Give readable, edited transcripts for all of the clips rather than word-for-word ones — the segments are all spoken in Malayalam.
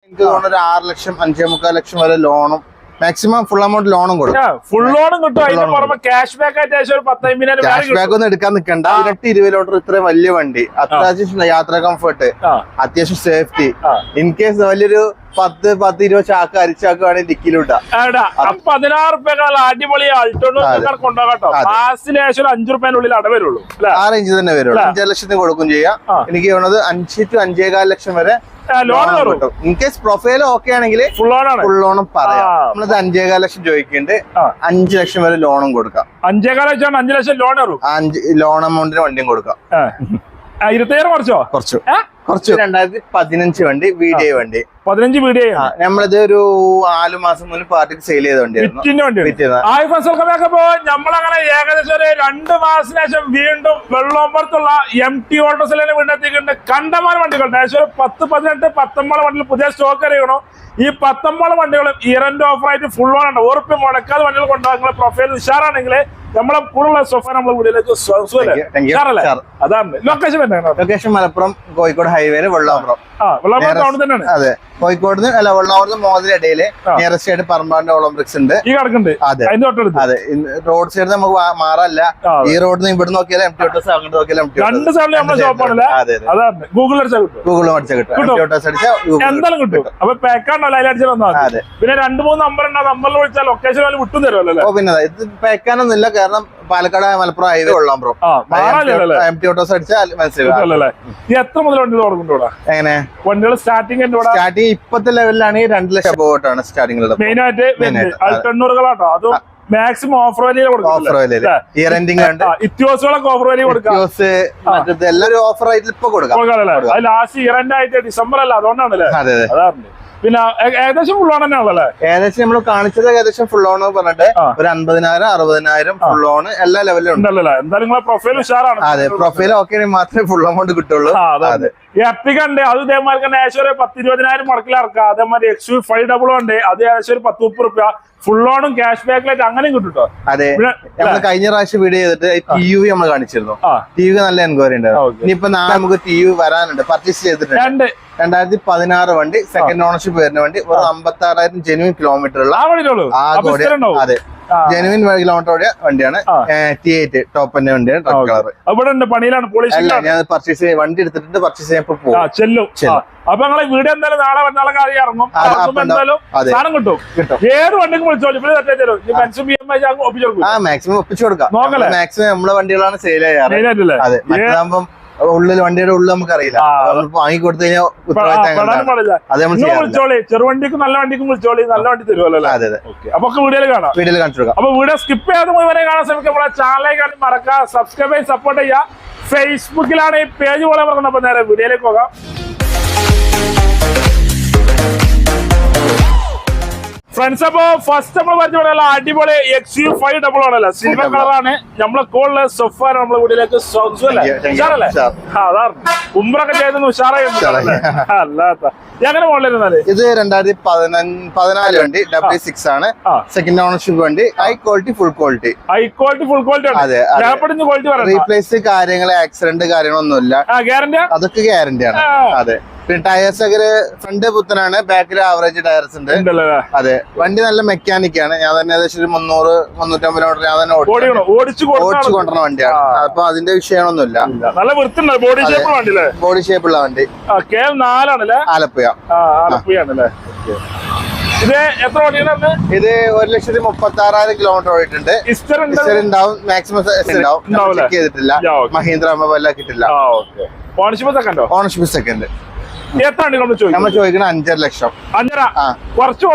എനിക്ക് തോന്നുന്നു 6 ലക്ഷം 5.25 ലക്ഷം വരെ ലോണും മാക്സിമം ഫുൾ എമൗണ്ട് ലോണും കൊടുക്കും. ഫുൾ ലോണും കിട്ടും. അതിന് പുറമെ ക്യാഷ് ബാക്ക് ആയിട്ട് ഒരു 10,000 ക്യാഷ് ബാക്ക് ഒന്നും എടുക്കാൻ നിൽക്കണ്ട. 20 കിലോമീറ്റർ ഇത്രയും വലിയ വണ്ടി, അത്യാവശ്യം യാത്രാ കംഫർട്ട്, അത്യാവശ്യം സേഫ്റ്റി. ഇൻ കേസ് വലിയൊരു 10-20 ചാക്ക് അരിച്ചാക്ക് വേണമെങ്കിൽ ഡിക്കിയിലിട്ടാ. 16 റുപ്യ അടിപൊളി കൊണ്ടുപോകട്ടോ. മാസത്തിന് ശേഷം 5 റുപ്യനുള്ളിൽ അടവരുള്ളൂ. ആ റേഞ്ച് തന്നെ വരുള്ളൂ. 5 ലക്ഷത്തിന് കൊടുക്കും ചെയ്യാം. എനിക്ക് തോന്നുന്നത് 5 to 5.25 ലക്ഷം വരെ ലോൺ കിട്ടും. ഇൻ കേസ് പ്രൊഫൈൽ ഓക്കെ ആണെങ്കിൽ ഫുൾ ലോണും പറയാം. നമ്മളത് 5.25 ലക്ഷം ചോദിക്കുന്നുണ്ട്, 5 ലക്ഷം വരെ ലോണും കൊടുക്കാം. 5.25 ലക്ഷം ലോൺ ലോൺ എമൗണ്ടിന് വണ്ടിയും കൊടുക്കാം. 27 കുറച്ചു 2015 വണ്ടി, VDI വണ്ടി. 15 വീഡിയോ നമ്മളിത് ഒരു 4 മാസം മുന്നേ പാർട്ടിക്ക് സെയിൽ ചെയ്ത വണ്ടിയായിരുന്നു. നമ്മളങ്ങനെ ഏകദേശം ഒരു 2 മാസത്തിന് ശേഷം വീണ്ടും വെള്ളോമ്പുറത്തുള്ള MT ഓട്ടോസിലെ വീണ്ടെത്തിയിട്ടുണ്ട്. കണ്ടമാനം വണ്ടികളുണ്ട്. ഏകദേശം ഒരു 10-18-19 വണ്ടികൾ പുതിയ സ്റ്റോക്ക് അറിയണോ. ഈ 19 വണ്ടികളും ഇയറിന്റെ ഓഫറായിട്ട് ഫുൾ ഓൺ ഉണ്ട്. ഉറപ്പ് മുടക്കാതെ വണ്ടികൾ കൊണ്ടുപോകാം. നിങ്ങളെ പ്രൊഫൈൽ ഉഷാറാണെങ്കിൽ നമ്മളെ കൂടുതലുള്ള സോഫ നമ്മളെ വീട്ടിലേക്ക് അതാണ്. ലൊക്കേഷൻ മലപ്പുറം കോഴിക്കോട് ഹൈവേയില് വെള്ളാമ്പുറം. അതെ, കോഴിക്കോട് വെള്ളാമ്പുറത്ത് മോതിരയിടയില് നിയറസ്റ്റ് ആയിട്ട് പറമ്പാണ്ട് ഒളിമ്പിക്സ് ഉണ്ട്. അതെ, റോഡ് സൈഡ് നമുക്ക് മാറല്ല. ഈ റോഡിൽ നിന്ന് ഇവിടെ നോക്കിയാലും MT ഓട്ടോസ്, അങ്ങോട്ട് നോക്കിയാലും ഗൂഗിൾ അടിച്ചാൽ കിട്ടും. എന്തായാലും കിട്ടും. അപ്പൊ പേക്കാണോ ലൈലടിച്ചാൽ വന്നാൽ പിന്നെ 2-3 നമ്പർ ഉണ്ട്. നമ്പറിൽ വിളിച്ചാൽ ലൊക്കേഷൻ വിട്ടു തരുമല്ലോ. പിന്നെ ഇത് പേക്കാനൊന്നുമില്ല, കാരണം Palakkad Malappuram highway Vellampuram. MT autos അടിച്ചാൽ മനസ്സിലാവും. എത്ര മുതൽ വണ്ടി തുടങ്ങുന്നുണ്ടോ? എങ്ങനെ വണ്ടികൾ സ്റ്റാർട്ടിങ് ഇപ്പത്തെ ലെവലിലാണെങ്കിൽ 2 ലക്ഷം അബോട്ടാണ് സ്റ്റാർട്ടിംഗ്. മെയിൻ ആയിട്ട് 800 അതും മാക്സിമം ഓഫർ വലിയ ഇത്യോസുകളൊക്കെ ഓഫർ വലിയ കൊടുക്കാം. എല്ലാവരും ഓഫർ ആയിട്ട് ഇപ്പൊ കൊടുക്കാം. ലാസ്റ്റ് ഇയർ ആയിട്ട് ഡിസംബർ അല്ല, അതുകൊണ്ടാണല്ലേ. അതാണ്. പിന്നെ ഏകദേശം ഫുൾ ഓൺ തന്നെയാണല്ലേ? ഏകദേശം നമ്മൾ കാണിച്ചത് ഏകദേശം ഫുൾ ഓൺ പറഞ്ഞിട്ട് ഒരു 50,000-60,000 ഫുൾ ഓൺ എല്ലാ ലെവലിലും ഉണ്ടല്ലേ. എന്തായാലും നിങ്ങളെ പ്രൊഫൈൽ ഉഷാറാണ്. അതെ, പ്രൊഫൈൽ ഓക്കെ മാത്രമേ ഫുൾ എമൗണ്ട് കിട്ടുള്ളൂ. എർട്ടിക ഉണ്ട്, അത് ഇതേമാതിരി തന്നെ ഏകദേശം ഒരു 10-20,000 മുടക്കിൽ ഇറക്കാം. അതേമാതിരി XUV500 ഉണ്ട്, അത് ഏകദേശം ഒരു 10-30 രൂപ ഫുൾ ഓണും ക്യാഷ് ബാക്കിലായിട്ട് അങ്ങനെയും കിട്ടും. അതെ, നമ്മൾ കഴിഞ്ഞ പ്രാവശ്യം വീഡിയോ ചെയ്തിട്ട് TUV നമ്മൾ കാണിച്ചിരുന്നു. TUV നല്ല എൻക്വയറി ഉണ്ട്. ഇനിയിപ്പോ നാളെ നമുക്ക് TUV വരാനുണ്ട്, പർച്ചേസ് ചെയ്തിട്ടുണ്ട്. 2016 വണ്ടി, സെക്കൻഡ് ഓണർഷിപ്പ് വരുന്ന വണ്ടി, ഒരു 56,000 ജെനുവിൻ കിലോമീറ്റർ ഉള്ള. അതെ, ജെനുവിൻ കിലോമീറ്റർ ഓടിയ വണ്ടിയാണ്. T8 ടോപ്പ് തന്നെ വണ്ടിയാണ്. റെഡ് കളർ പണിയിലാണ്. ഞാൻ പർച്ചേസ് ചെയ്യാൻ വണ്ടി എടുത്തിട്ടുണ്ട്, പർച്ചേസ് ചെയ്യാൻ പോകും. അപ്പൊ നിങ്ങളെ വീഡിയോ എന്തായാലും നാളെ വന്നാളെ കാര്യം ഇറങ്ങും. എന്തായാലും സാധനം കിട്ടും. ഏത് വണ്ടിക്കും വിളിച്ചോളൂ. മാക്സിമം ഒപ്പിച്ചു കൊടുക്കാം. മാക്സിമം നമ്മളെ വണ്ടികളാണ് സെയിൽ ചെയ്യാറ്. അതെ, മറ്റേതാകുമ്പം ഉള്ളിൽ വണ്ടിയുടെ ഉള്ളിൽ നമുക്ക് അറിയില്ല. വാങ്ങിക്കൊടുത്തു കഴിഞ്ഞാൽ ചെറുവണ്ടിക്കും നല്ല വണ്ടിക്കും വിളിച്ചോളി, നല്ല വണ്ടി തരുമല്ലോ. അതെ, അപ്പൊ വീഡിയോയിൽ കാണാം. വീഡിയോയിൽ കാണിച്ചു കൊടുക്കാം. അപ്പൊ വീഡിയോ സ്കിപ്പ് ചെയ്ത് മുഴുവനെ കാണാൻ ശ്രമിക്കുക. നമ്മളെ ചാനലിലേക്ക് മറക്കാം, സബ്സ്ക്രൈബ് ചെയ്ത് സപ്പോർട്ട് ചെയ്യുക. ഫേസ്ബുക്കിലാണ് ഈ പേജ് പോലെ പറഞ്ഞത്. അപ്പൊ നേരെ വീഡിയോയിലേക്ക് പോകാം. ഫ്രണ്ട്സ്, അപ്പൊ ഫസ്റ്റ് നമ്മൾ പരിചയപ്പെടുന്ന അടിപൊളി XUV500 ആണല്ലോ. സിൽവർ കളറാണ്. നമ്മളെ കോളിലെ സൊഫാൻ നമ്മളെ വീട്ടിലേക്ക് അതാണ്. ഉംറൊക്കെ ചെയ്തെന്ന് ഉഷാറായി അല്ലാത്ത എങ്ങനെ മോഡലായിരുന്നാല്. ഇത് 2014 വണ്ടി, W6 ആണ്. സെക്കൻഡ് ഓണർഷിപ്പ് വണ്ടി. High quality full quality. അതെ, റീപ്ലേസ് കാര്യങ്ങൾ, ആക്സിഡന്റ് കാര്യങ്ങളൊന്നുമില്ല. അതൊക്കെ ഗ്യാരണ്ടിയാണ്. അതെ, പിന്നെ ടയേഴ്സ് ഒക്കെ ഫ്രണ്ട് പുത്തനാണ്, ബാക്കിൽ ആവറേജ് ടയർസ് ഉണ്ട്. അതെ, വണ്ടി നല്ല മെക്കാനിക് ആണ്. ഞാൻ തന്നെ ഏകദേശം 300-350 കിലോമീറ്റർ ഞാൻ തന്നെ ഓടിച്ചു കൊണ്ടുവരുന്ന വണ്ടിയാണ്. അപ്പൊ അതിന്റെ വിഷയമൊന്നുമില്ല. നല്ല വൃത്തിയുണ്ട്. ബോഡി ഷേപ്പുള്ള വണ്ടി. ആലപ്പുഴ. ഇത് എത്ര ഓടിയാണ്? ഇത് 1,36,000 കിലോമീറ്റർ ഓടിയിട്ടുണ്ട്. ഉണ്ടാവും, മാക്സിമം ചെക്ക് ചെയ്തിട്ടില്ല. മഹീന്ദ്ര കിട്ടില്ല. Ownership second. എത്ര നമ്മൾ ചോദിക്കണം 5.5 ലക്ഷം. കുറച്ച്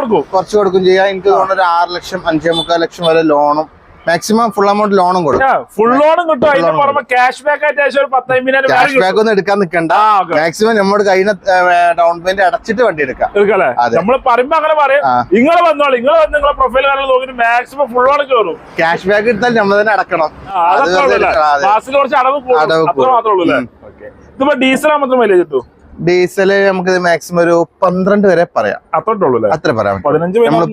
കൊടുക്കും ചെയ്യാം. എനിക്ക് തോന്നുന്നു 6 ലക്ഷം 5.25 ലക്ഷം വരെ ലോണും മാക്സിമം ഫുൾ എമൗണ്ട് ലോണും കൊടുക്കും. ഫുൾ ലോണും കിട്ടും. അതിന് പുറമെ ക്യാഷ് ബാക്ക് ആയിട്ട് ഒരു 10,000 ക്യാഷ് ബാക്ക് ഒന്നും എടുക്കാൻ നിൽക്കണ്ട. മാക്സിമം നമ്മുടെ കയ്യിൽ ഡൗൺ പേയ്മെന്റ് അടച്ചിട്ട് വണ്ടി എടുക്കാം. നമ്മൾ പറയുമ്പോ അങ്ങനെ പറയും, നിങ്ങൾ വന്നോളൂ, നിങ്ങൾ വന്ന് നിങ്ങളെ പ്രൊഫൈൽ കാണാൻ നോക്കിട്ട് മാക്സിമം ഫുൾ ലോൺ കയറും. ക്യാഷ് ബാക്ക് എടുത്താൽ നമ്മൾ തന്നെ അടക്കണം. മാസത്തിൽ കുറച്ച് അടവ് മാത്രമേ ഉള്ളൂ. ഇതിപ്പോ ഡീസൽ മാത്രം മൈലേജ് കിട്ടും. ഡീസല് നമുക്ക് മാക്സിമം ഒരു 12 വരെ പറയാം. അത്ര പറയാം.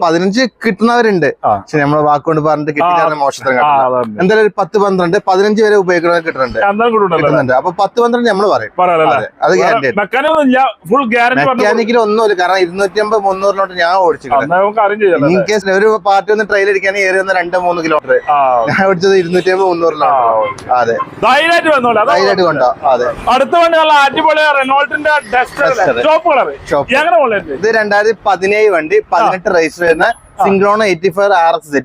15 കിട്ടുന്നവരുണ്ട്. പക്ഷെ നമ്മള് വാക്കുകൊണ്ട് പറഞ്ഞിട്ട് കിട്ടിയ മോശത്തിന് എന്തായാലും ഒരു 10-12 15 വരെ ഉപയോഗിക്കുന്നവർ കിട്ടുന്നുണ്ട്. അപ്പൊ 10-12 നമ്മള് പറയും. അത് മെക്കാനിക്കൽ ഒന്നുമില്ല. കാരണം 250-300 ഞാൻ ഓടിച്ചിട്ടുണ്ട്. ഇൻ കേസ് ഒരു പാർട്ടി ഒന്ന് ട്രെയിൽ അടിക്കാണെങ്കിൽ ഏറി വന്ന 2-3 കിലോമീറ്റർ. ഞാൻ ഓടിച്ചത് 250-300. അതെ, ധൈര്യമായിട്ട് കൊണ്ടോ. അതെ, അടുത്ത വണ്ടി നല്ല അടിപൊളി റെനോൾട്ടിന്റെ ചോപ്പ് കളർ. ഇത് 2017 വണ്ടി, 18 രജിസ്റ്റർ വരുന്ന സിംഗ്ലോൺ 85 RX-Z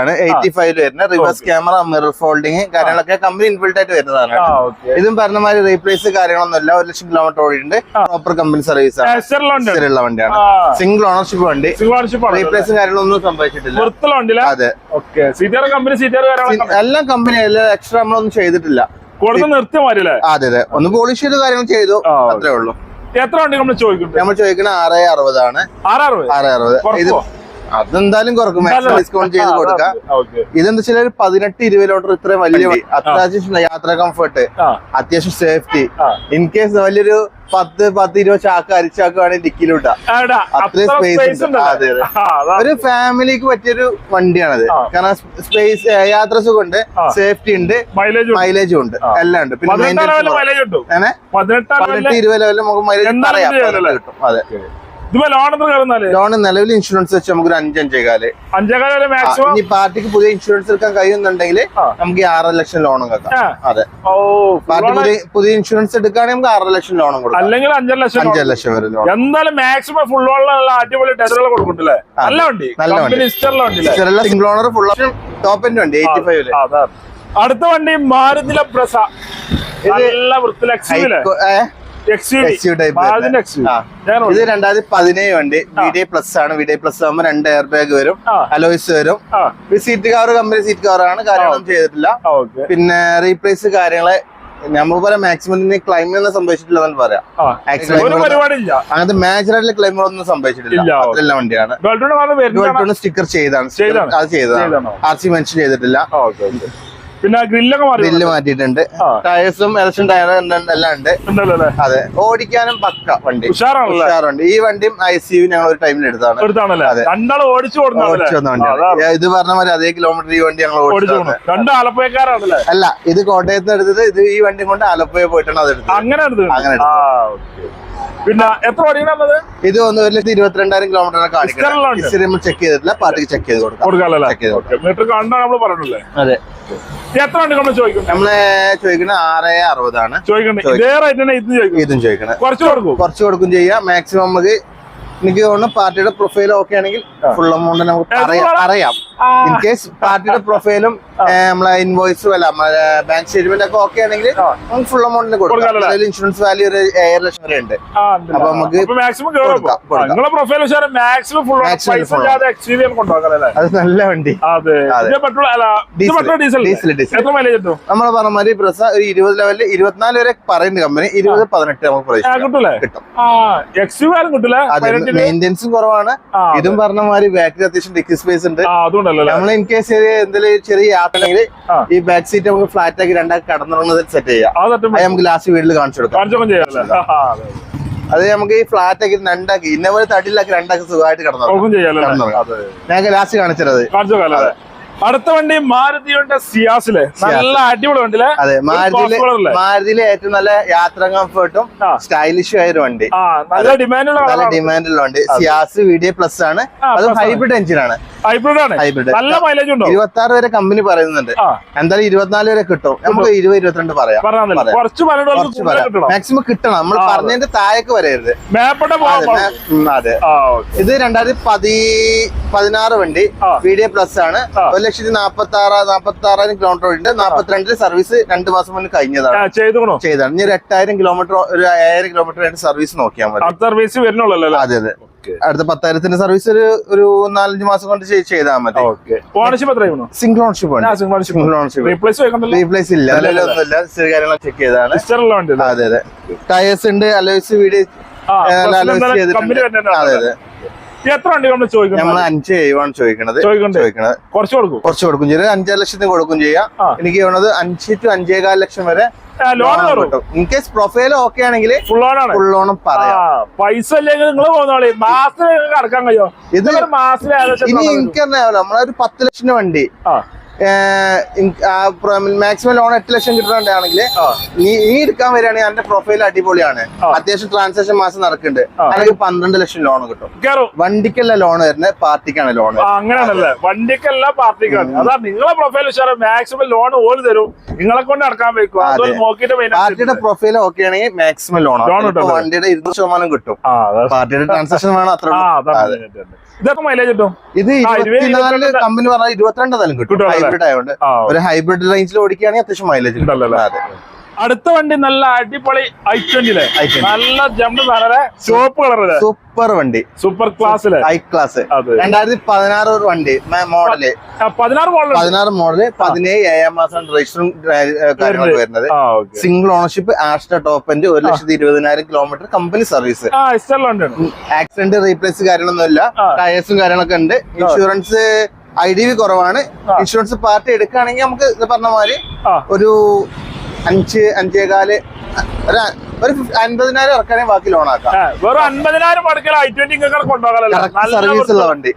ആണ്. 85 വരുന്ന റിവേഴ്സ് ക്യാമറ, മിറർ ഫോൾഡിങ് കാര്യങ്ങളൊക്കെ കമ്പനി ഇൻബിൽറ്റ് ആയിട്ട് വരുന്നതാണ്. ഇതും പറഞ്ഞ മാതിരി റീപ്ലേസ് കാര്യങ്ങളൊന്നുമില്ല. 1,00,000 കിലോമീറ്റർ ഓടിയിട്ടുണ്ട്. പ്രോപ്പർ കമ്പനി സർവീസ് ആണ്. വണ്ടിയാണ്. സിംഗിൾ ഓണർഷിപ്പ് വണ്ടി. റീപ്ലേസും കാര്യങ്ങളൊന്നും സംഭവിച്ചിട്ടില്ല. അതെ, എല്ലാം കമ്പനി എക്സ്ട്രാ നമ്മളൊന്നും ചെയ്തിട്ടില്ല. അതെ അതെ, ഒന്ന് പോളിഷ് ചെയ്ത കാര്യങ്ങൾ ചെയ്തു, അത്രേ ഉള്ളൂ. എത്ര വണ്ടി നമ്മൾ ചോദിക്കുന്നത്? നമ്മൾ ചോദിക്കുന്നത് 660 ആണ്. 660 ഇത് അതെന്തായാലും കുറക്കും, മാക്സിമം ഡിസ്കൗണ്ട് ചെയ്ത് കൊടുക്കാം. ഇതെന്താ വെച്ചാൽ ഒരു 18-20 കിലോമീറ്റർ ഇത്രയും വലിയ അത്യാവശ്യം യാത്രാ കംഫർട്ട്, അത്യാവശ്യം സേഫ്റ്റി. ഇൻ കേസ് വലിയൊരു 10-20 ചാക്ക് അരിച്ചാക്ക് വേണമെങ്കിൽ ഡിക്കിയിലിട്ടാ അത്രയും സ്പേസ് ഉണ്ട്. അതെ അതെ, ഒരു ഫാമിലിക്ക് പറ്റിയൊരു വണ്ടിയാണത്. കാരണം സ്പേസ്, യാത്ര സുഖമുണ്ട്, സേഫ്റ്റി ഉണ്ട്, മൈലേജും ഉണ്ട്, എല്ലാം ഉണ്ട്. പിന്നെ 18-20 ലെവലിൽ നമുക്ക് മൈലേജ് പറയാം, കിട്ടും. അതെ, ലോൺ നിലവിൽ ഇൻഷുറൻസ് വെച്ച് നമുക്ക് ഒരു 5-5.5 ഇനി പാർട്ടിക്ക് പുതിയ ഇൻഷുറൻസ് എടുക്കാൻ കഴിയുന്നുണ്ടെങ്കിൽ നമുക്ക് 6 ലക്ഷം ലോണും കേൾക്കാം. അതെ, പാർട്ടി പുതിയ ഇൻഷുറൻസ് എടുക്കുകയാണെങ്കിൽ നമുക്ക് 6 ലക്ഷം ലോണും കൊടുക്കാം, അല്ലെങ്കിൽ 5 ലക്ഷം വരെ ലോൺ. എന്തായാലും മാക്സിമം ഫുൾ അടിപൊളി ടെസ്റ്ററുകൾ കൊടുക്കുന്നുണ്ടല്ലേ? നല്ല വണ്ടി, single owner full option top end വണ്ടി 85. അടുത്ത വണ്ടി മാരുതിയിലെ ബ്രസ. നല്ല വൃത്തിയിലെ ഇത് 2017 വണ്ടി, VDI പ്ലസ് ആണ്. VDI പ്ലസ് ആകുമ്പോൾ 2 എയർ ബാഗ് വരും, അലോയ്സ് വരും. Seat cover company seat cover ആണ്, കാര്യങ്ങളൊന്നും ചെയ്തിട്ടില്ല. പിന്നെ റീപ്ലേസ് കാര്യങ്ങള് നമുക്ക് പറയാം മാക്സിമം ക്ലൈമിനൊന്നും സംഭവിച്ചിട്ടില്ല പറയാം. അങ്ങനത്തെ മേജറായിട്ടുള്ള ക്ലൈമുകളൊന്നും സംഭവിച്ചിട്ടില്ല. അതെല്ലാം വണ്ടിയാണ്. സ്റ്റിക്കർ ചെയ്താണ്, അത് ചെയ്തതാണ്. RC മെൻഷൻ ചെയ്തിട്ടില്ല. പിന്നെ ഗ്രില്ല് മാറ്റിയിട്ടുണ്ട്. ടയേഴ്സും ഇലക്ഷൻ ടയർ എല്ലാം ഉണ്ട്. അതെ, ഓടിക്കാനും പക്ക വണ്ടി, ഉഷാറുണ്ട്. ഈ വണ്ടിയും ICU ഞങ്ങൾ ഒരു ടൈമിൽ എടുത്താണ്. ഇത് പറഞ്ഞ മാതിരി അതേ കിലോമീറ്റർ ഈ വണ്ടി ഞങ്ങൾ ഓടിച്ചു. അല്ല, ഇത് കോട്ടയത്ത് നിന്ന് എടുത്തത്. ഇത് ഈ വണ്ടി കൊണ്ട് ആലപ്പുഴ പോയിട്ടാണ് അത് എടുത്തത്. അങ്ങനെ പിന്നെ എത്ര ഓടിക്കുന്നത്? ഇത് 1,22,000 കിലോമീറ്റർ കാണിക്കണം. ചെക്ക് ചെയ്തിട്ടില്ല, പാർട്ടിക്ക് ചെക്ക് ചെയ്ത് കൊടുക്കാം. അതെ, എത്ര വണ്ടി നമ്മൾ ചോദിക്കും? നമ്മളെ ചോദിക്കുന്നത് 660 ആണ്. ഇതും ചോദിക്കണം. കുറച്ച് കൊടുക്കും ചെയ്യാം. മാക്സിമം നമുക്ക് എനിക്ക് തോന്നുന്നു പാർട്ടിയുടെ പ്രൊഫൈൽ ഓക്കെ ആണെങ്കിൽ ഫുൾ എമൗണ്ട് നമുക്ക് അറിയാം. ഇൻ കേസ് പാർട്ടിയുടെ പ്രൊഫൈലും നമ്മളെ ഇൻവോയ്സും അല്ല ബാങ്ക് സ്റ്റേറ്റ്മെന്റ് ഒക്കെ ഓക്കെ ആണെങ്കിൽ നമുക്ക് ഫുൾ എമൗണ്ടിന് കൊടുക്കാം. ഇൻഷുറൻസ് വാല്യൂ ഒരു 7 ലക്ഷം വരെ ഉണ്ട്. അപ്പൊ നമുക്ക് അത് നല്ല വണ്ടി. നമ്മള് പറഞ്ഞ മാതിരി പ്രസ ഒരു 20 ലെവലിൽ 24 വരെ പറയുന്നുണ്ട് കമ്പനി. 20-18 നമുക്ക് കിട്ടും. മെയിൻ്റെനൻസും കുറവാണ്. ഇതും പറഞ്ഞ മാതിരി ബാക്കിൽ അത്യാവശ്യം ഡിക്കി സ്പേസ് ഉണ്ട്. നമ്മൾ ഇൻ കേസ് എന്തെങ്കിലും ചെറിയ യാത്ര ഉണ്ടെങ്കിൽ ഈ ബാക്ക് സീറ്റ് നമുക്ക് ഫ്ലാറ്റ് ആക്കി 2 കടന്നിറങ്ങുന്നത് സെറ്റ് ചെയ്യാം. അത് നമുക്ക് ലാസ്റ്റ് വീട്ടിൽ കാണിച്ചു കൊടുക്കാം. അത് നമുക്ക് ഈ ഫ്ലാറ്റ് ആക്കി 2 ഇന്നപോലെ തടിയിലാക്കി 2 സുഖമായിട്ട് കടന്നിറങ്ങാം. ഞങ്ങൾക്ക് ലാസ്റ്റ് കാണിച്ചത്. അടുത്ത വണ്ടി മാരുതിയുടെ സിയാസിലെ നല്ല അടിപൊളി വണ്ടിയിലെ. അതെ, മാരുതിയിലെ ഏറ്റവും നല്ല യാത്രാ കംഫർട്ടും സ്റ്റൈലിഷും ആയ ഒരു വണ്ടി. നല്ല ഡിമാൻഡുള്ള വണ്ടി. സിയാസ് VDI പ്ലസ് ആണ്. അത് ഹൈബ്രിഡ് എഞ്ചിനാണ്. നല്ല മൈലേജ് ഉണ്ടോ? 26 വരെ കമ്പനി പറയുന്നുണ്ട്. എന്തായാലും 24 വരെ കിട്ടും. നമുക്ക് 20-22 പറയാം. മാക്സിമം കിട്ടണം. നമ്മൾ പറഞ്ഞതിന്റെ താഴേക്ക് വരരുത്. അതെ, ഇത് 2016 വണ്ടി. VDI പ്ലസ് ആണ്. 1,46,000 കിലോമീറ്റർ ഉണ്ട്. 42 സർവീസ് 2 മാസം മുന്നേ കഴിഞ്ഞതാണ്. ചെയ്താണ്. ഇനി 8,000 കിലോമീറ്റർ, ഒരു 5,000 കിലോമീറ്റർ സർവീസ് നോക്കിയാൽ മതി. സർവീസ് വരുന്നുള്ളൂ. അതെ അതെ, അടുത്ത 10,000 സർവീസ് ഒരു 4-5 മാസം കൊണ്ട് ചെയ്താൽ മതി. സിംഗിൾ ഓണർഷിപ്പ് ആണ്. റീപ്ലേസ് ഇല്ല, ഒന്നുമില്ല. കാര്യങ്ങളൊക്കെ ചെക്ക് ചെയ്താണ്. അതെ അതെ, ടയേഴ്സ് ഉണ്ട്, അലോയ്സ് വീഡിയോ. അതെ അതെ, എത്ര വണ്ടി നമ്മൾ ചോദിക്കുന്നത്? നമ്മൾ 5,700 ചോദിക്കണത്. കുറച്ച് കൊടുക്കും ചെയ്യും. 5 ലക്ഷത്തിന് കൊടുക്കും ചെയ്യാം. എനിക്ക് തോന്നുന്നത് 5 to 5.25 ലക്ഷം വരെ ലോൺ കിട്ടും. ഇൻ കേസ് പ്രൊഫൈൽ ഓക്കെ ആണെങ്കിൽ ഫുൾ ലോണും പറയാം. പൈസ ഇല്ലെങ്കിൽ നിങ്ങൾ പോകുന്നോളി, മാസത്തിൽ അടക്കാൻ കഴിയോ? ഇത് മാസത്തിൽ ഇനി എനിക്കറിയാമല്ലോ, നമ്മളൊരു 10 ലക്ഷത്തിന് വണ്ടി മാക്സിമം ലോൺ 8 ലക്ഷം കിട്ടുന്നുണ്ടാണെങ്കിൽ നീ എടുക്കാൻ വരികയാണെങ്കിൽ എന്റെ പ്രൊഫൈൽ അടിപൊളിയാണ്, അത്യാവശ്യം ട്രാൻസാക്ഷൻ മാസം നടക്കുന്നുണ്ട്, അല്ലെങ്കിൽ 12 ലക്ഷം ലോൺ കിട്ടും. വണ്ടിക്കല്ല ലോൺ വരുന്നത്, പാർട്ടിക്കാണ് ലോൺ. അങ്ങനെയാണല്ലേ, വണ്ടിക്കല്ല പാർട്ടിക്കാണ്. അതാ നിങ്ങളെ പ്രൊഫൈൽ മാക്സിമം ലോൺ ഓല് തരും, നിങ്ങളെ കൊണ്ട് അടക്കാൻ വെക്കും. പാർട്ടിയുടെ പ്രൊഫൈൽ ഓക്കെ ആണെങ്കിൽ മാക്സിമം ലോൺ വണ്ടിയുടെ 20% കിട്ടും. പാർട്ടിയുടെ ട്രാൻസാക്ഷൻ വേണം അത്ര. ഇതൊക്കെ മൈലേജ് കിട്ടും. ഇത് 24 കമ്പനി പറഞ്ഞാൽ 22 തലം കിട്ടും. ഹൈബ്രിഡ് ആയതുകൊണ്ട് ഒരു ഹൈബ്രിഡ് റേഞ്ചിൽ ഓടിക്കുകയാണെങ്കിൽ അത്യാവശ്യം മൈലേജ് കിട്ടും. അടുത്ത വണ്ടി നല്ല അടിപൊളി i20 നല്ല ജമ്പ് ചോപ്പ് കളറ് സൂപ്പർ വണ്ടി, സൂപ്പർ ക്ലാസ്സിലെ ഹൈ ക്ലാസ്. 2016 വണ്ടി മോഡല്, 16 മോഡല്, 17 ഏഴാം മാസം രജിസ്റ്ററും കാര്യങ്ങളൊക്കെ വരുന്നത്. Single ownership, Aster top end, 1,20,000 kilometre company service. Accident replace കാര്യങ്ങളൊന്നും ഇല്ല, ടയേഴ്സും കാര്യങ്ങളൊക്കെ ഉണ്ട്. ഇൻഷുറൻസ് IDV കുറവാണ്. ഇൻഷുറൻസ് പാർട്ടി എടുക്കുകയാണെങ്കിൽ നമുക്ക് ഇത് പറഞ്ഞ മാതിരി ഒരു 5-5.25 ഒരു 50,000 ഇറക്കാനേ ബാക്കി ലോൺ ആക്കാം. വെറും 50,000 മുടക്കൽ i20 സർവീസ് ഉള്ള വണ്ടി,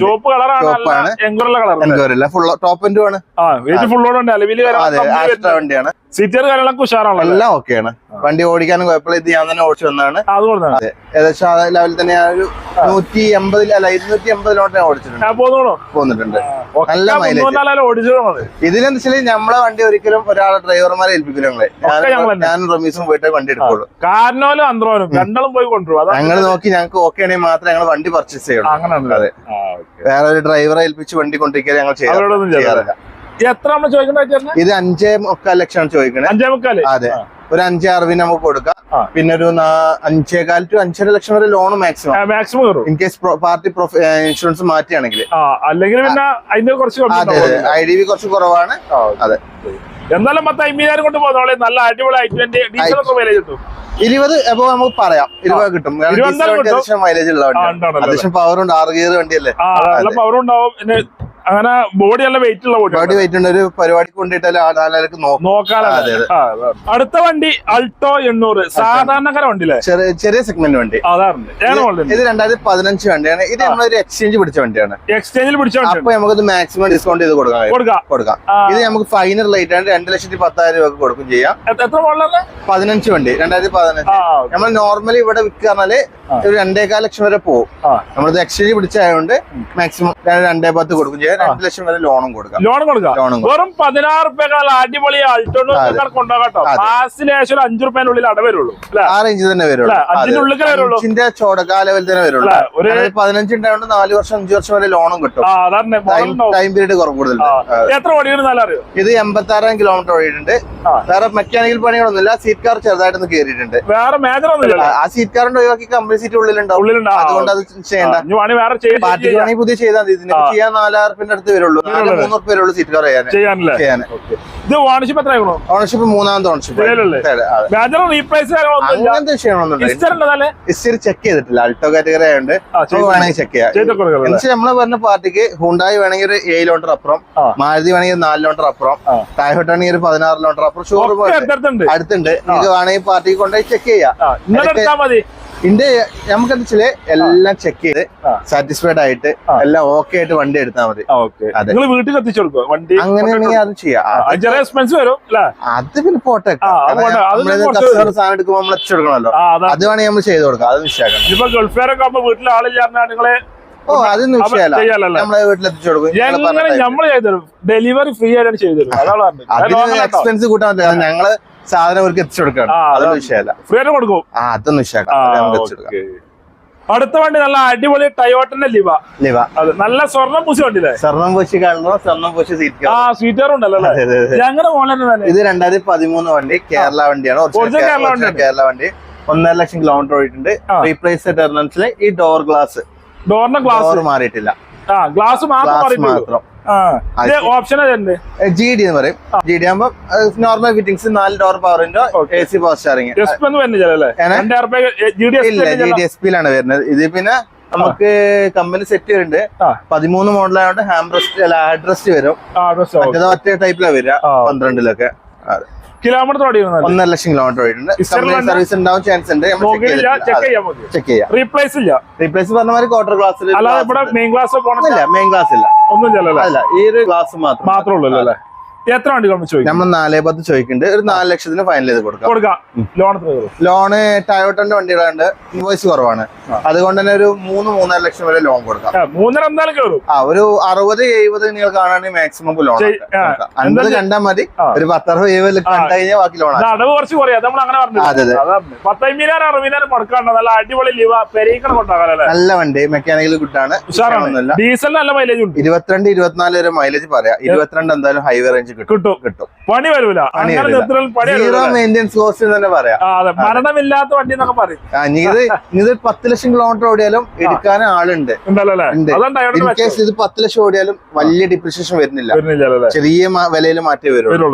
ചോപ്പ് കളറാണ്, ഫുൾ ടോപ്പ് എൻഡും ആണ്, വണ്ടിയാണ്. സീറ്റർ കാര്യങ്ങളൊക്കെ ഉഷാറാണ്, എല്ലാം ഓക്കെയാണ്. വണ്ടി ഓടിക്കാനും കുഴപ്പമില്ല. ഇത് ഞാൻ തന്നെ ഓടിച്ചു വന്നതാണ്. ഏകദേശം ആ ലെവലിൽ തന്നെ ഒരു 180 അല്ല 280 ലോട്ട് പോന്നിട്ടുണ്ട്. നല്ല മൈലേജ്. ഇതിനെന്താ വെച്ചാൽ നമ്മളെ വണ്ടി ഒരിക്കലും ഒരാളെ ഡ്രൈവർമാരെ ഏൽപ്പിക്കില്ല. ഞാനും റമീസും പോയിട്ട് വണ്ടി എടുക്കുള്ളൂ. കാരണോലും അന്ത്രോനും രണ്ടാളും പോയി കൊണ്ടുപോകും. ഞങ്ങൾ നോക്കി ഞങ്ങൾക്ക് ഓക്കെ ആണെങ്കിൽ മാത്രമേ ഞങ്ങൾ വണ്ടി പർച്ചേസ് ചെയ്യുള്ളൂ. അതെ, വേറെ ഒരു ഡ്രൈവറെ ഏൽപ്പിച്ച് വണ്ടി കൊണ്ടിരിക്കാൻ ഞങ്ങൾ ചെയ്യാറില്ല. എത്ര നമ്മൾ ചോദിക്കുന്നത്? ഇത് 5.25 ലക്ഷമാണ് ചോദിക്കണേ. 5.25. അതെ, ഒരു 5.60 നമുക്ക് കൊടുക്കാം. പിന്നെ ഒരു 5.25 to 5.5 ലക്ഷം വരെ loan maximum in case party insurance മാറ്റിയാണെങ്കിൽ. അല്ലെങ്കിൽ പിന്നെ അതിന്റെ കുറച്ച് IDV കുറച്ച് കുറവാണ്. അതെ, എന്നാലും 50,000 കൊണ്ട് പോകുന്നോളെ നല്ല അടിപൊളി i20 ഡീസൽ ഒക്കെ മൈലേജ് കിട്ടും. 20 അപ്പൊ നമുക്ക് പറയാം, 20 കിട്ടും. അത്യാവശ്യം മൈലേജ് ഉള്ള വണ്ടി, അത്യാവശ്യം പവർ ഉണ്ട്. 6 ഗിയർ വണ്ടിയല്ലേ, പവർ ഉണ്ടാവും. അങ്ങനെ ബോഡി നല്ല വെയിറ്റ് ഉള്ള ബോഡി വെയിറ്റ് ഉണ്ട്. ഒരു പരിപാടിക്ക് കൊണ്ടിട്ടാലും ആളുകൾക്ക് നോക്കാതെ. അടുത്ത വണ്ടി അൾട്ടോ 800 സാധാരണക്കാര വണ്ടിയില്ലേ, ചെറിയ സെഗ്മെന്റ് വണ്ടി. ഇത് 2015 വണ്ടിയാണ്. ഇത് നമ്മളൊരു എക്സ്ചേഞ്ച് പിടിച്ച വണ്ടിയാണ്. എക്സ്ചേഞ്ചിൽ പിടിച്ച വണ്ടി. അപ്പൊ നമുക്ക് മാക്സിമം ഡിസ്കൗണ്ട് ചെയ്ത് കൊടുക്കാം. ഇത് നമുക്ക് ഫൈനൽ റേറ്റ് ആണ് 2,10,000 രൂപ കൊടുക്കും ചെയ്യാം. എത്ര മോഡലാണ്? 15 വണ്ടി, 2015. നമ്മൾ നോർമലി ഇവിടെ വിൽക്കാറിനാല് ഒരു 2.25 ലക്ഷം വരെ പോകും. നമ്മളിത് എക്സ്ചേഞ്ച് പിടിച്ചായതുകൊണ്ട് മാക്സിമം 2.10 കൊടുക്കും ചെയ്യാം. 2 ലക്ഷം വരെ ലോണും കൊടുക്കാം. വെറും 16 റുപ്യ അടിപൊളി അൾട്ടോ കൊണ്ടുപോകട്ടോ. മാസത്തിന് ശേഷം 5 റുപ്യനുള്ളിൽ അട വരുള്ളൂ. ആ റേഞ്ച് തന്നെ വരുള്ളൂ. 5-ന്റെ ചോടക്കാ ലെവൽ തന്നെ വരുള്ളൂ. 15 ഉണ്ടായതുകൊണ്ട് 4 വർഷം 5 വർഷം വരെ ലോണും കിട്ടും. ടൈം പീരീഡ് കൂടുതൽ. എത്ര ഓടിയാണ്? ഇത് 86,000 കിലോമീറ്റർ ഓടിയിട്ടുണ്ട്. വേറെ മെക്കാനിക്കൽ പണികളൊന്നുമില്ല. സീറ്റ് കാർ ചെറുതായിട്ടൊന്ന് കയറിയിട്ടുണ്ട്. വേറെ മേജർ ഒന്നുമില്ല. ആ സീറ്റ് കാറിന്റെ ഒഴിവാക്കി കമ്പനി സീറ്റ് ഉള്ളിലുണ്ടാവും. അതുകൊണ്ട് അത് ചെയ്യണ്ട. പാർട്ടിക്ക് വേണമെങ്കിൽ പുതിയ ചെയ്താൽ മതി. ഇതിന് ചെയ്യാൻ 4,000 റുപ്യന്റെ അടുത്ത് വരുള്ളൂ. 300 റുപ്യ വരുള്ളൂ സീറ്റ് കാർ ചെയ്യാൻ. ഓണർഷിപ്പ് എത്ര? ഓണർഷിപ്പ് 3ാമത്തെ ഓണർഷിപ്പ്. അങ്ങനത്തെ വിഷയങ്ങളൊന്നും ചെക്ക് ചെയ്തിട്ടില്ല. അൾട്ടോ കാറ്റഗറി ആയതുകൊണ്ട് വേണമെങ്കിൽ ചെക്ക് ചെയ്യാം. നമ്മള് പറഞ്ഞ പാർട്ടിക്ക് ഹുണ്ടായി വേണമെങ്കിൽ ഒരു 7 കിലോമീറ്റർ അപ്പുറം, മാരുതി വേണമെങ്കിൽ 4 കിലോമീറ്റർ അപ്പുറം, ടയോട്ട ആണെങ്കിൽ ഒരു 16 കിലോമീറ്റർ അപ്പുറം ഷോറൂം അടുത്തുണ്ട്. നിങ്ങൾക്ക് വേണമെങ്കിൽ പാർട്ടിക്ക് കൊണ്ടുപോയി ചെക്ക് ചെയ്യാം. ഇതിന്റെ നമുക്ക് എന്താ വെച്ചാല് എല്ലാം ചെക്ക് ചെയ്ത് സാറ്റിസ്ഫൈഡ് ആയിട്ട് എല്ലാം ഓക്കെ ആയിട്ട് വണ്ടി എടുത്താൽ മതി. വീട്ടിൽ എത്തിച്ചു കൊടുക്കും വണ്ടി. അങ്ങനെയാണെങ്കിൽ അത് ചെയ്യാം. അത് പിന്നെ പോട്ടെ, സാധനം എടുക്കുമ്പോൾ നമ്മൾ എത്തിച്ചു കൊടുക്കണമല്ലോ. അത് വേണമെങ്കിൽ നമ്മൾ ചെയ്ത് കൊടുക്കാം. അത് വിഷയമാണ്. ഗൾഫേരൊക്കെ ആകുമ്പോൾ വീട്ടിൽ ആളില്ലാതെ നിങ്ങളെ അതൊന്നും വിഷയമല്ല. നമ്മളെ വീട്ടിൽ എത്തിച്ചു കൊടുക്കും. ഡെലിവറി ഫ്രീ ആയിട്ടാണ് ചെയ്തു. അതിന് എക്സ്പെൻസ് കൂട്ടാൻ പറ്റില്ല. ഞങ്ങള് സാധനം അവർക്ക് എത്തിച്ചു കൊടുക്കണം. അതൊന്നും വിഷയമല്ല. ഫ്രീ ആയിട്ട് കൊടുക്കും. അതൊന്നും വിഷയമാണ്. അടുത്ത വണ്ടി നല്ല അടിപൊളി ടയോട്ടന്റെ ലിവ. നല്ല സ്വർണ്ണം പൂശി വണ്ടിയില്ലേ? സ്വർണ്ണം പൂശി കാണുന്നു. സ്വർണ്ണം പൂശി സീറ്റർ ഉണ്ടല്ലോ. ഞങ്ങളുടെ മോഡൽ ഇത് 2013 വണ്ടി. കേരള വണ്ടിയാണ്. കേരള വണ്ടി. 1.5 ലക്ഷം കിലോമീറ്റർ ഓടിയിട്ടുണ്ട്. റീപ്ലേസ് ടെർമിനൽസിലെ ഈ ഡോറിന്റെ ഗ്ലാസ് മാറിയിട്ടില്ല. ഗ്ലാസ് മാത്രം. ഓപ്ഷൻ GD എന്ന് പറയും. GD ആകുമ്പോ normal fittings, 4 door power window, AC power steering. GD SP ലാണ് വരുന്നത്. ഇത് പിന്നെ നമുക്ക് കമ്പനി സെറ്റ് വരുന്നുണ്ട് 13 മോഡലായോണ്ട് ഹാൻഡ് റെസ്റ്റ് അല്ല ഹാൻഡ് റെസ്റ്റ് വരും. മറ്റേത് ഒറ്റ ടൈപ്പിലാണ് വരിക 12ലൊക്കെ. കിലോമീറ്റർ 1.5 ലക്ഷം കിലോമീറ്റർ ഓടിയിട്ടുണ്ട്. സർവീസ് ഉണ്ടാവും ചാൻസ് ഉണ്ട്. ചെക്ക് ചെയ്യാം. റീപ്ലേസ് ഇല്ല. റീപ്ലേസ് പറഞ്ഞ മാതിരി quarter glass main glass main glass ഇല്ല, ഒന്നും അല്ല ഈ ഒരു ഗ്ലാസ് മാത്രമേ ഉള്ളൂ അല്ലേ. എത്ര വണ്ടി ചോദിക്കും? നമ്മൾ 4.10 ചോദിക്കുന്നുണ്ട്. ഒരു 4 ലക്ഷത്തിന് ഫൈനൽ ചെയ്ത് കൊടുക്കാം. ലോണ് ടയോട്ടന്റെ വണ്ടികളുണ്ട്, ഇൻവോയ്സ് കുറവാണ്. അതുകൊണ്ട് തന്നെ ഒരു 3-3.5 ലക്ഷം വരെ ലോൺ കൊടുക്കാം. 3.5 എന്തായാലും കയറും. ഒരു 60-70 നിങ്ങൾ കാണാണെങ്കിൽ മാക്സിമം ലോൺ 50 കണ്ടാൽ മതി. ഒരു 10-60-70 കണ്ടു കഴിഞ്ഞാൽ ബാക്കി ലോൺ. അടവ് കുറച്ച് കുറയാം, നമ്മൾ അങ്ങനെ പറഞ്ഞു. അതെ 10,000-60,000 മുടക്കാണ്ട് നല്ല അടിപൊളി നല്ല വണ്ടി, മെക്കാനിക്കൽ ഗുഡാണ്. ഡീസൽ നല്ല മൈലേജ് ഉണ്ട്. 22-24 വരെ മൈലേജ് പറയാം. 22 എന്തായാലും ഹൈവേ റേഞ്ച് കിട്ടും. പണി വരൂല. സീറോ മെയിൻ്റെനൻസ് കോസ്റ്റ് തന്നെ പറയാം. മരണമില്ലാത്ത വണ്ടി എന്നൊക്കെ പറയും. ഇത് 10 ലക്ഷം കിലോമീറ്റർ ഓടിയാലും എടുക്കാൻ ആളുണ്ട്. ഇൻ കേസ് ഇത് 10 ലക്ഷം ഓടിയാലും വലിയ ഡിപ്രിസിയേഷൻ വരുന്നില്ല. ചെറിയ വിലയിൽ മാറ്റേ വരുള്ളൂ.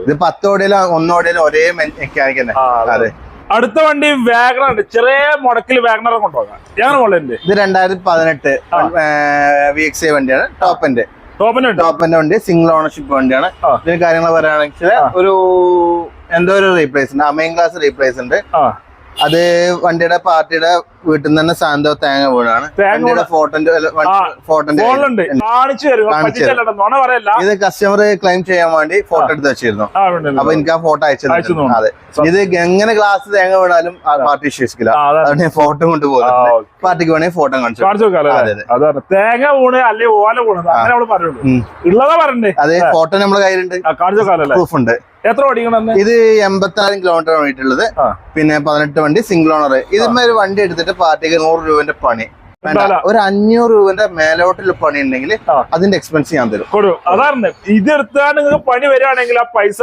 ഇത് 10 ഓടിയാലും 1 ഓടിയാലും ഒരേ മെക്കാനിക് തന്നെ. അതെ. അടുത്ത വണ്ടി വാഗണർ ഉണ്ട്. ചെറിയ മുടക്കിൽ വാഗണർ കൊണ്ടുപോകാം. ഇത് 2018 VXI വണ്ടിയാണ്. ടോപ്പിന്റെ വണ്ടി, സിംഗിൾ ഓണർഷിപ്പ് വണ്ടിയാണ്. ഇതിന് കാര്യങ്ങൾ പറയുകയാണെങ്കിൽ ഒരു എന്തോ ഒരു റീപ്ലേസ് ഉണ്ട്, മെയിൻ ക്ലാസ് റീപ്ലേസ് ഉണ്ട്. അത് വണ്ടിയുടെ പാർട്ടിയുടെ വീട്ടിൽ നിന്ന് തന്നെ സാന്തോ തേങ്ങ വീടാണ്. ഇത് കസ്റ്റമർ ക്ലെയിം ചെയ്യാൻ വേണ്ടി ഫോട്ടോ എടുത്ത് വെച്ചിരുന്നു. അപ്പൊ എനിക്ക് ആ ഫോട്ടോ അയച്ചു. അതെ, ഇത് എങ്ങനെ ഗ്ലാസ് തേങ്ങ വീണാലും പാർട്ടി വിശ്വസിക്കില്ല. അതുകൊണ്ട് ഞാൻ ഫോട്ടോ കൊണ്ട് പോകുന്നത്. പാർട്ടിക്ക് വേണമെങ്കിൽ ഫോട്ടോ കാണിച്ചു. തേങ്ങ വീണ് അല്ലെങ്കിൽ ഓല വീണത് അതെ, ഫോട്ടോ നമ്മുടെ കയ്യിലുണ്ട്, പ്രൂഫ് ഉണ്ട്. എത്ര ഓടിക്കണം? ഇത് 86 കിലോമീറ്റർ ഓടിയിട്ടുള്ളത്. പിന്നെ 18 വണ്ടി സിംഗിൾ ഓണർ. ഇതിന്മേ ഒരു വണ്ടി എടുത്തിട്ട് പാർട്ടിക്ക് 100 രൂപന്റെ പണി വേണ്ട, ഒരു 500 രൂപന്റെ മേലോട്ടുള്ള പണി ഉണ്ടെങ്കിൽ അതിന്റെ എക്സ്പെൻസ് ഞാൻ തരും. അതാണ് ഇത് എടുത്താൽ നിങ്ങൾക്ക് പണി വരികയാണെങ്കിൽ ആ പൈസ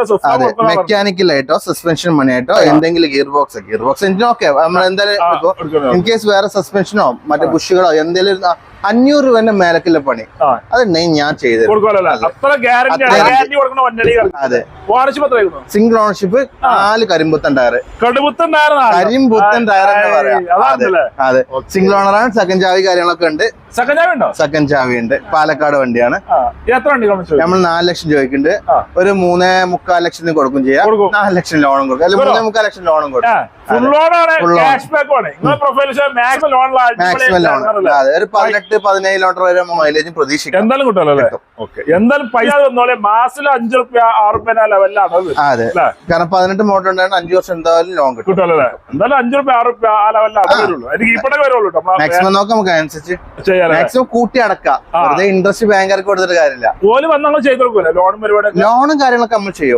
മെക്കാനിക്കൽ ആയിട്ടോ സസ്പെൻഷൻ മണി ആയിട്ടോ എന്തെങ്കിലും ഗിയർ ബോക്സ് എഞ്ചിൻ ഓക്കെ നമ്മൾ എന്തായാലും ഇൻ കേസ് വേറെ സസ്പെൻഷനോ മറ്റേ ബുഷുകളോ എന്തെങ്കിലും 500 രൂപന്റെ മേലക്കുള്ള പണി അതുണ്ടെങ്കിൽ ഞാൻ ചെയ്തു. അതെ, സിംഗിൾ ഓണർഷിപ്പ്, 4 കരിമ്പുത്തൻ ടയർ. കരിമ്പുത്തൻ ടയർ എന്ന് പറയാം. അതെ, സിംഗിൾ ഓണറാണ്. സെക്കൻഡ് ചാവി കാര്യങ്ങളൊക്കെ ഉണ്ട്. സെക്കൻഡ് ചാവി ഉണ്ട്. പാലക്കാട് വണ്ടിയാണ്. നമ്മൾ 4 ലക്ഷം ചോദിക്കുന്നുണ്ട്. ഒരു 3.25 ലക്ഷത്തിന് കൊടുക്കും ചെയ്യാം. 4 ലക്ഷം ലോണും കൊടുക്കും, അല്ലെങ്കിൽ 3.25 ലക്ഷം ലോണും കൊടുക്കും. Maximum loan. അതെ, ഒരു 18-17 കിലോമീറ്റർ വരെ മൈലേജും പ്രതീക്ഷിക്കും. എന്തായാലും കിട്ടുമല്ലോ. എന്തായാലും പൈസ മാസത്തിൽ 5 രൂപ 6 രൂപ ലെവലിലാണ്. അതെ, കാരണം 18 മോഡൽ ഉണ്ടായിരുന്നു. 5 വർഷം എന്തായാലും ലോൺ കിട്ടും. എന്തായാലും 5 രൂപ 6 രൂപ ആ ലെവലിലാണ്. മാക്സിമം നോക്കാം, നമുക്ക് അനുസരിച്ച് മാക്സിമം കൂട്ടി അടക്കാം. വെറുതെ ഇൻട്രസ്റ്റ് ബാങ്കാർക്ക് കൊടുത്തിട്ട് കാര്യമില്ല. ലോണും കാര്യങ്ങളൊക്കെ നമ്മൾ ചെയ്യും.